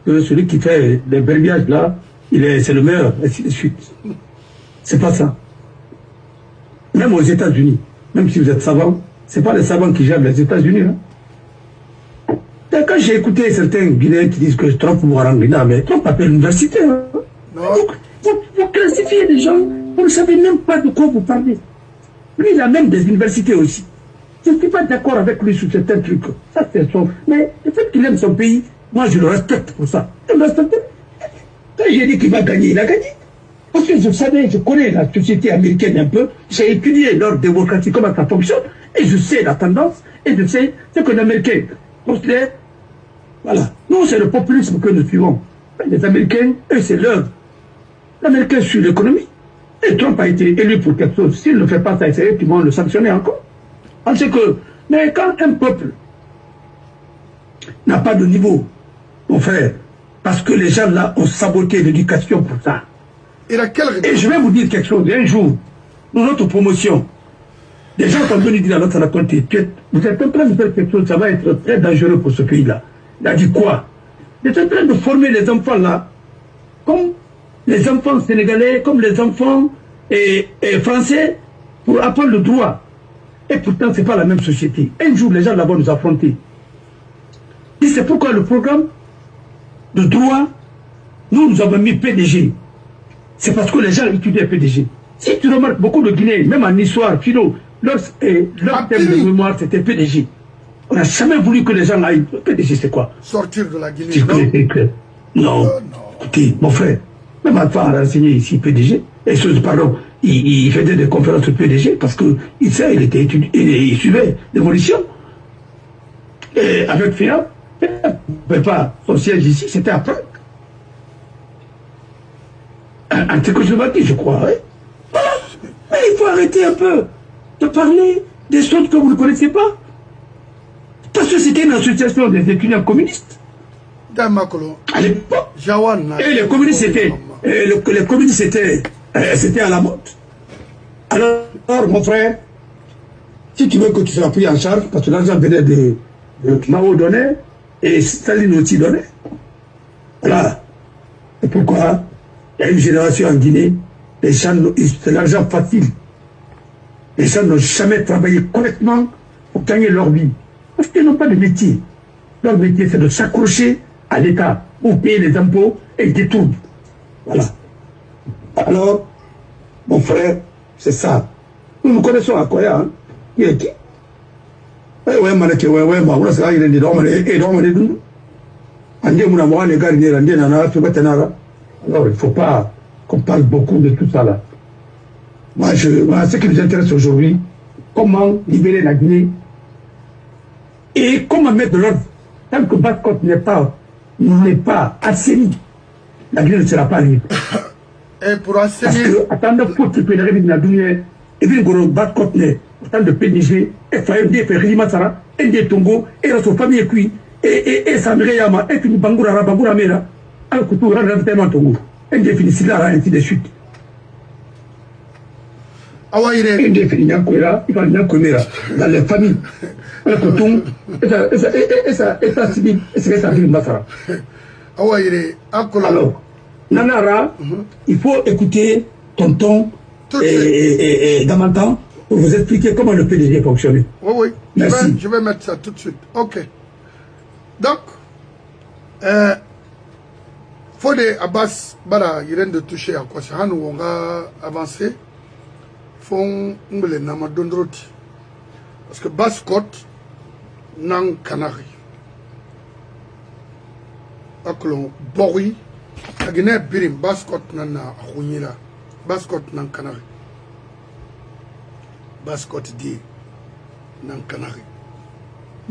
que celui qui fait des verbiages là, c'est le meilleur, et ainsi de suite. C'est pas ça. Même aux États-Unis, même si vous êtes savant, c'est pas les savants qui gèrent les États-Unis. Hein. Quand j'ai écouté certains Guinéens qui disent que Trump Mouarangina, mais Trump a fait l'université. Hein. Vous classifiez les gens, vous ne savez même pas de quoi vous parlez. Lui, il a même des universités aussi. Je ne suis pas d'accord avec lui sur certains trucs. Ça, c'est son. Mais le fait qu'il aime son pays, moi, je le respecte pour ça. Je le respecte. Quand j'ai dit qu'il va gagner, il a gagné. Parce que je savais, je connais la société américaine un peu, j'ai étudié leur démocratie, comment ça fonctionne, et je sais la tendance, et je sais ce que l'Américain considère. Voilà. Nous, c'est le populisme que nous suivons. Les Américains, eux, c'est l'œuvre. L'Américain suit l'économie. Et Trump a été élu pour quelque chose. S'il ne fait pas ça, c'est eux qui vont le sanctionner encore. Parce que, mais quand un peuple n'a pas de niveau, mon frère, parce que les gens là ont saboté l'éducation pour ça. Et je vais vous dire quelque chose. Un jour, dans notre promotion, les gens sont venus dire à notre raconter, vous êtes en train de faire quelque chose, ça va être très dangereux pour ce pays-là. Il a dit quoi? Vous êtes en train de former les enfants là, comme les enfants sénégalais, comme les enfants français, pour apprendre le droit. Et pourtant, ce n'est pas la même société. Un jour, les gens là-bas nous affronter. Et c'est pourquoi le programme de droit, nous avons mis PDG. C'est parce que les gens étudiaient PDG. Si tu remarques, beaucoup de Guinéens, même en histoire, philo, leur thème de mémoire, c'était PDG. On n'a jamais voulu que les gens aillent. PDG, c'est quoi? Sortir de la Guinée. Non. Écoutez, mon frère, même Alpha a renseigné ici PDG. Et pardon, il faisait des conférences sur PDG parce qu'il était étudié, il suivait l'évolution. Et avec FEAP, il ne pouvait pas, son siège ici, c'était à Prague. Un Tchécoslovaquie, je crois. Hein? Voilà. Mais il faut arrêter un peu de parler des choses que vous ne connaissez pas. Parce que c'était une association des étudiants communistes. À l'époque. Et les communistes étaient. Les communistes c'était à la mode. Alors, mon frère, si tu veux que tu sois pris en charge, parce que l'argent venait de Mao donné et Staline aussi donné. Voilà. C'est pourquoi il y a une génération en Guinée, les gens, c'est l'argent facile. Les gens n'ont jamais travaillé correctement pour gagner leur vie. Parce qu'ils n'ont pas de métier. Leur métier, c'est de s'accrocher à l'État pour payer les impôts et ils détournent. Voilà. Alors, mon frère, c'est ça. Nous connaissons Akoya, hein. Il est qui? Alors, il ne faut pas qu'on parle beaucoup de tout ça là. Moi, ce qui nous intéresse aujourd'hui, comment libérer la Guinée et comment mettre de l'ordre. Tant que Basse-Côte n'est pas assainie, la Guinée ne sera pas libre. Et pour Parce enseigner... que, attendant, pour que tu aies la Guinée, et puis, il bat contre autant de PDG, et FAMD, et Rima Sara, et des Tongo, et la famille qui, et Samire Yama, et puis Bangoura, Bangoura Mera, alors que tout le reste est Tongo, et définit là, ainsi de suite. Et définit Nyankoura, il va Nyankomera, dans les familles, alors que tout, et ça civil, et c'est ça, Masara. Alors, Nanara, il faut écouter tonton et Damantan pour vous expliquer comment le PDG fonctionne. Oui, merci. Je vais mettre ça tout de suite. Ok. Donc, faut des Abbas, voilà, il vient de toucher à quoi ça. Nous, on va avancer. Faut nous les namadondroti. Parce que Baskot, nan Canari. Akolon, Bori, la Guinée Birim, Baskot nan Akounira. Baskot nan Canari. Baskot dit nan Canari.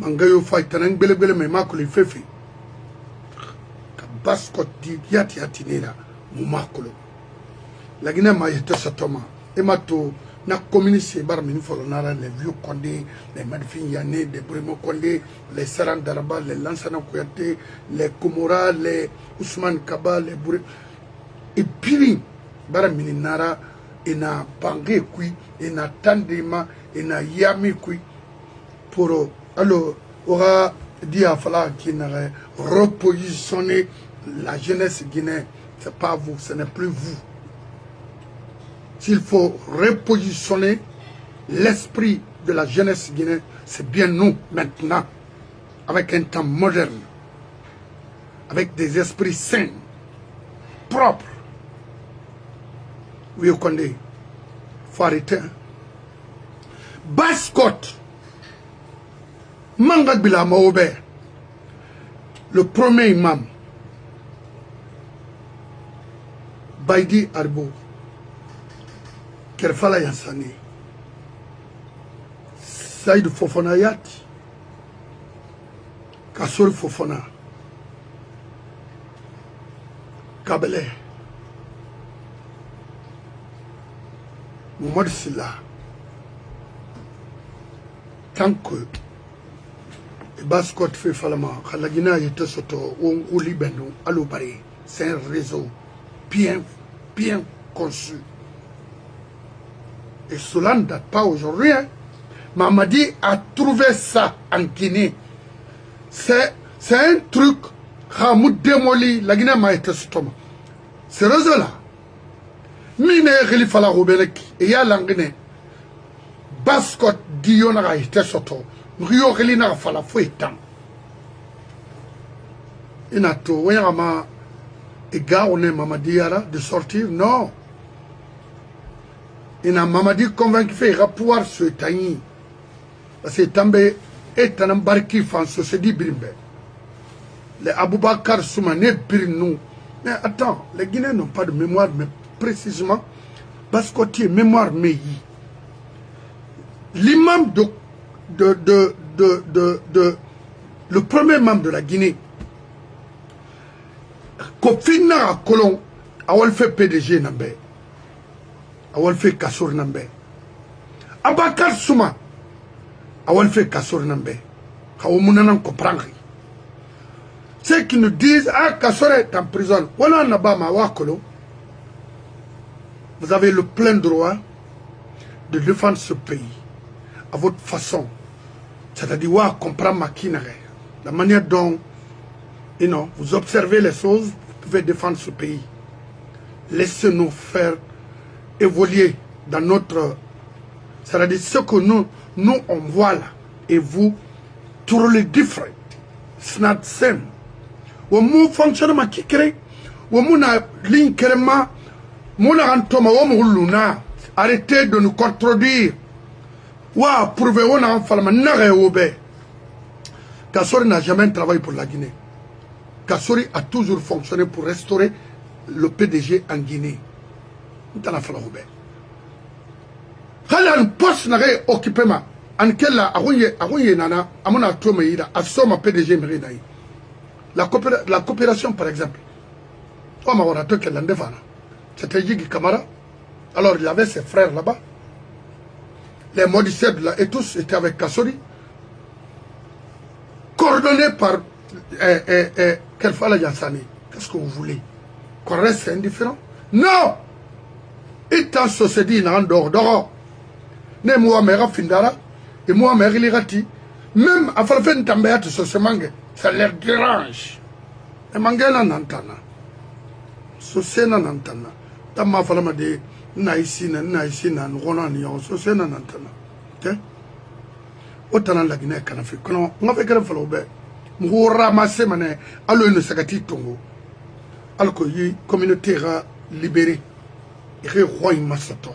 Mangayo fight tanang bele me makuli fefi. Ka Baskot dit yati nera mu makolo. La Guinée ma yete satoma. Emato na communiqué bar mini folonara les vieux Condé, les Madfin Yané, les Brimo Condé, les Saran Daraba, les Lansana Kouyaté, les Komora, les Ousmane Kaba, les Bouré. Et puis, bar mini nara, et na Bangé kui, et na Tandema, et na Yami kui, pour alors, aura dit à Fala qui n'a repositionné la jeunesse guinéenne. C'est pas vous, ce n'est plus vous. S'il faut repositionner l'esprit de la jeunesse guinéenne, c'est bien nous maintenant, avec un temps moderne, avec des esprits sains, propres. Oui, vous connaissez, il faut arrêter. Baskot, Mangad Bila Maoube, le premier imam, Baïdi Arbo, Kerfala Yansani, Saïd Fofana Yati, Kassori Fofana, Kabele, Mohamed Silla, tant que Baskot fait Falama, Khalagina était soto, ou Libanon, à l'Obaré, c'est un réseau bien conçu. Et cela ne date pas aujourd'hui. Hein. Mamadi a trouvé ça en Guinée. C'est un truc qui a démoli la Guinée m'a été sous ce réseau-là. Mine Khalifa la Roubelek et ya l'Anguinée. Baskot Dion a été soto. Rio Relina Fala Fouetan. Inato, Wayama et Gaone Mamadi Yara de sortir. Non. Il a Mamadi convaincu qu'il va pouvoir se tailler. Parce que Tambe est un embarqué France, c'est dit Brimbe. Les Aboubakar Soumane Birnou. Mais attends, les Guinéens n'ont pas de mémoire, mais précisément, parce que tu es mémoire Meyi. L'imam le premier membre de la Guinée, Kofina à Colomb, a fait PDG Nambé. Awal fait Kassour Nambe. Abakar Souma. Awal fait Kassour Nambe. Kawomunanan comprendre. Ceux qui nous disent, ah, Kassour est en prison. Voilà Nabama Wakolo. Vous avez le plein droit de défendre ce pays à votre façon. C'est-à-dire, ouais, comprendre ma kinare. La manière dont, vous observez les choses, vous pouvez défendre ce pays. Laissez-nous faire évoluer dans notre... C'est-à-dire ce que nous on voit là, et vous, totally different. It's not the same. Ou mou fonctionnement qui crée, ou mou na ligne créma, mou na rentoma, ou mou luna, arrêtez de nous contredire. Ou prouver on a un falma, n'a obé. Kassori n'a jamais travaillé pour la Guinée. Kassori a toujours fonctionné pour restaurer le PDG en Guinée. Dans la Falahoube. Quand un poste n'a occupé ma, en quel la arouye nana, à mon atomeïda, à somme PDG mérinaï. La coopération, par exemple. C'était Yigi Kamara. Alors il avait ses frères là-bas. Les modicèdes là et tous étaient avec Kassori. Coordonnés par Kelfala Yassani. Qu'est-ce que vous voulez? Qu'on reste indifférent? Non! Il t'a société dans dehors. Ne moi mère Findara et moi mère Lirati. Même à faire une tambéate sur ce mangue, ça leur dérange. Et mangena nantana. Sosena nantana. Tamma falama de naïsina, n'rona ni on sosena nantana. Ok? Autant la Guinée Canafi. Quand on a fait qu'elle fallait bien. M'ou ramasser mané. Alors une sagati tongo. Alors que y communauté libérée. Et roi Massato.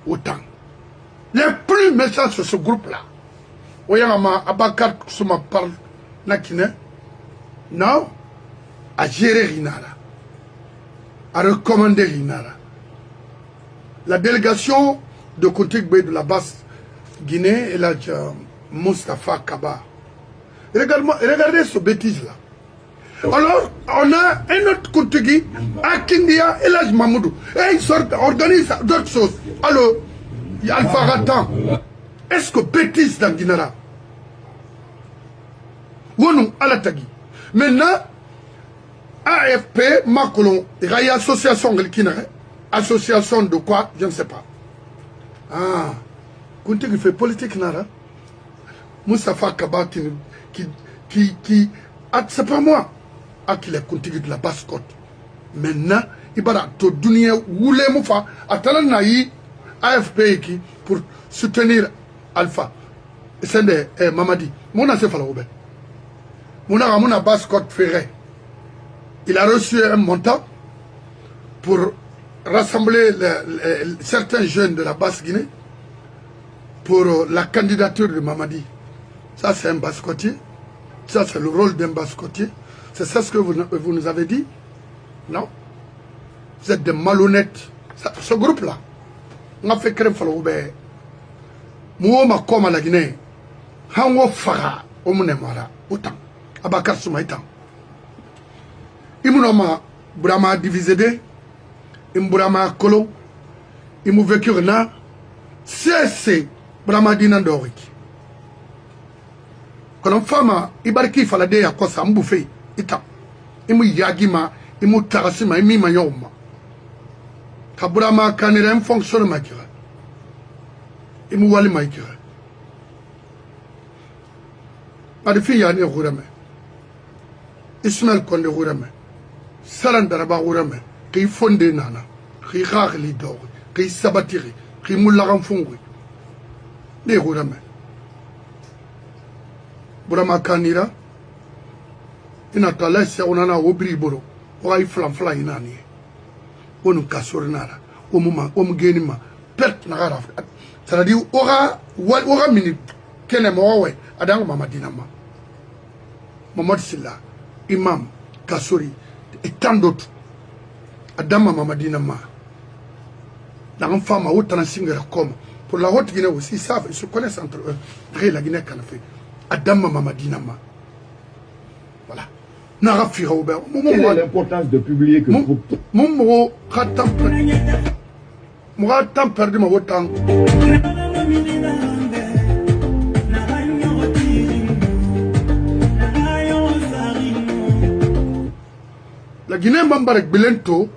Autant. Les plus méchants sur ce groupe-là. Oyama Abakar Souma parle Nakine. Non. À gérer Rinara. À recommander Rinara. La délégation de Kontigbe de la basse Guinée et la Mustafa Kaba. Regardez ce bêtise-là. Alors, on a un autre Kontigi à Kindia et l'âge Mamoudou. Et ils organisent d'autres choses. Alors, il y a Alpha Ratan. Est-ce que bêtise dans Guinara? Wonou Alatagi. Maintenant, AFP, Makolon, il y a une association association de quoi? Je ne sais pas. Ah, Kontigi fait politique nara. Moustapha Kaba qui c'est pas moi. Qui est Kontigi de la basse-côte. Maintenant, il va tout donner Woulé Moufa, Atalan Naï, AFP qui pour soutenir Alpha. C'est Mamadi. Mon assez falaoube. Mon basse-côte ferré. Il a reçu un montant pour rassembler certains jeunes de la basse-Guinée pour la candidature de Mamadi. Ça, c'est un basse-côtier. Ça, c'est le rôle d'un basse-côtier. C'est ça ce que vous nous avez dit? Non? Vous êtes des malhonnêtes. Ce groupe-là, on a fait crème faloube. Mouoma comme à la Guinée. Hango Fara, Omunemara, autant. Abakar Soumaïtan. Imunoma, Brahma divisé de, Imbrahma Kolo, Imu Vekurna, c'est Brahma Dinandorik. Quand on femme, Ibarki Falade à quoi ça m'bouffait. Imu yagima, imu tarasima, imi mayoma. Kaburama kanirem fonctionne makira. Imu wali makira. Madifi yani rourame. Ismaël Konde rourame. Sarandaraba rourame. Qui fonde nana. Qui ragli d'or. Qui sabatiri. Qui moularam fongui. Ne rourame. Burama kanira. Ina tala se onana obri boro o ay flam inani onu kasor nara o muma o mgenima pert na gara saradi ora mini kene mo we adang mamadina ma Mamad Silla imam kasori et tant d'autres adama mamadina ma dans femme a autant singera comme pour la haute Guinée aussi ils se connaissent entre eux très la Guinée kana fait adama mamadina ma voilà. Quelle est l'importance de publier que vous... Mon temps perdu ma autant. La Guinée Mambarek Bilento,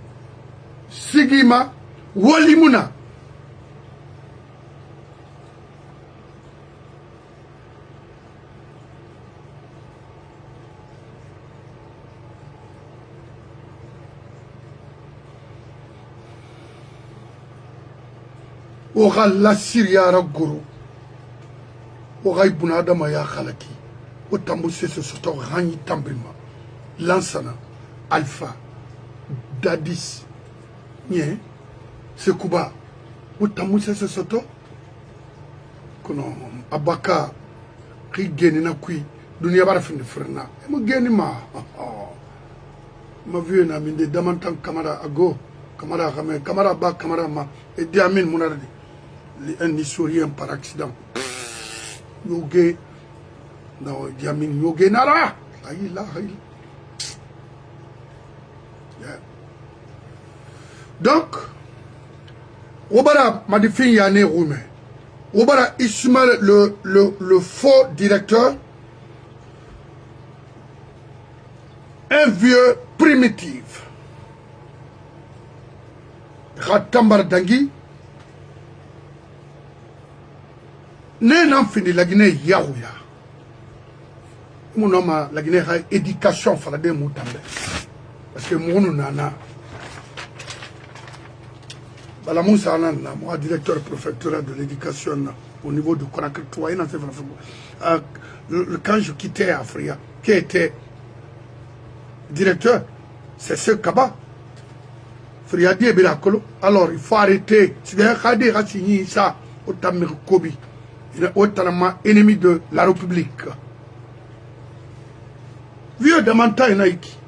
Sigima, Walimuna. Oga la Syria Raguru Oga Ibunadama ya Khalaki Otamuse se soto Rani Tambima Lansana Alpha Dadis Nye Sekuba Otamuse se soto Kono Abaka Rigeni na kui Dunia bara fin de frena Emo geni ma vieux na minde damantan kamara ago kamara ba kamara ma et diamine monardi un Issourien par accident. Yoge, non, Diamine Yoge Nara. Donc, Obara Madifin Yane Roume, Obara Ismaël, le faux directeur, un vieux primitif. Ratambar Dangui, n'en fini la Guinée Yaouya. Mon homme, la Guinée a éducation, Faladé Moutambe. Parce que mon nana, Balamoussa Anana, moi, directeur préfectoral de l'éducation au niveau de Conakry, quand je quittais Afria, qui était directeur, c'est ce Kaba. Alors il faut arrêter. Si vous avez signé ça, au Tamir Kobi, il est autrement ennemi de la République. Vieux de Manta Naïki.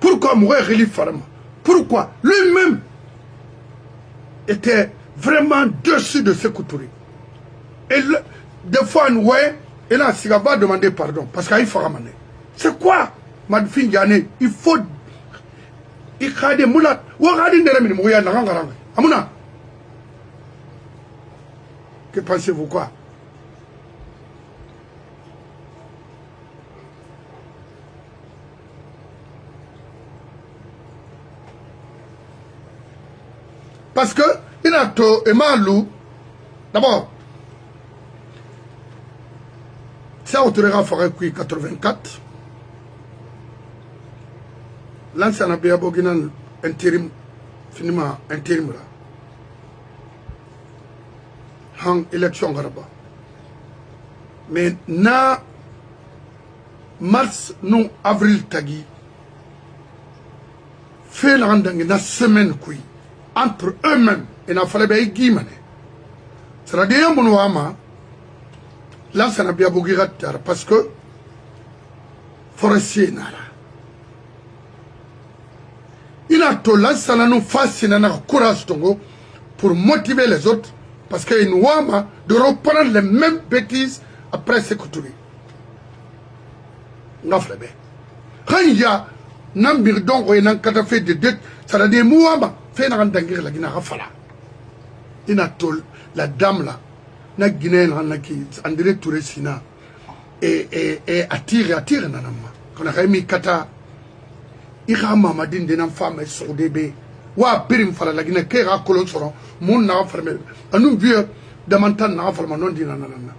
Pourquoi mourir Relif Farama? Pourquoi lui-même était vraiment dessus de ce couture. Et des fois, nous voyons, et là, il va demander pardon, parce qu'il faut ramener. C'est quoi, Madfin Yane? Il faut. Il faut des moulats. Ou regardez des remèdes, mourir dans la Amuna. Que pensez-vous quoi? Parce que, il a tout, et malou, d'abord, ça, on te regarde, 84. L'ancien Abia Boginan, intérim, finalement, intérim là. En élection Garaba. Mais, na, mars, non, avril, tagi, fait la semaine, qui, entre eux-mêmes, il a fallu bien guimane. C'est-à-dire, mon ouama, l'ancien Abia Bogirat, parce que, forestier, nara. Il a tout l'ancien nous fascine courage pour motiver les autres, parce qu'il nous ouama de reprendre les mêmes bêtises après ces coutures. On a fait bien. Quand il y a un birdon ou un catafé de dette, ça veut dire Mouama fait un dangir la Guinée Rafala. Il a tout la dame là, la Guinée qui André Touré Sina et attire nanama. Quand on a mis Kata, il a mamadine de femme sur des bébés. Wa birim fala la Guinée qui a colon sur mon n'a fermé. Un vieux de montagne n'a fermé non dit nanana.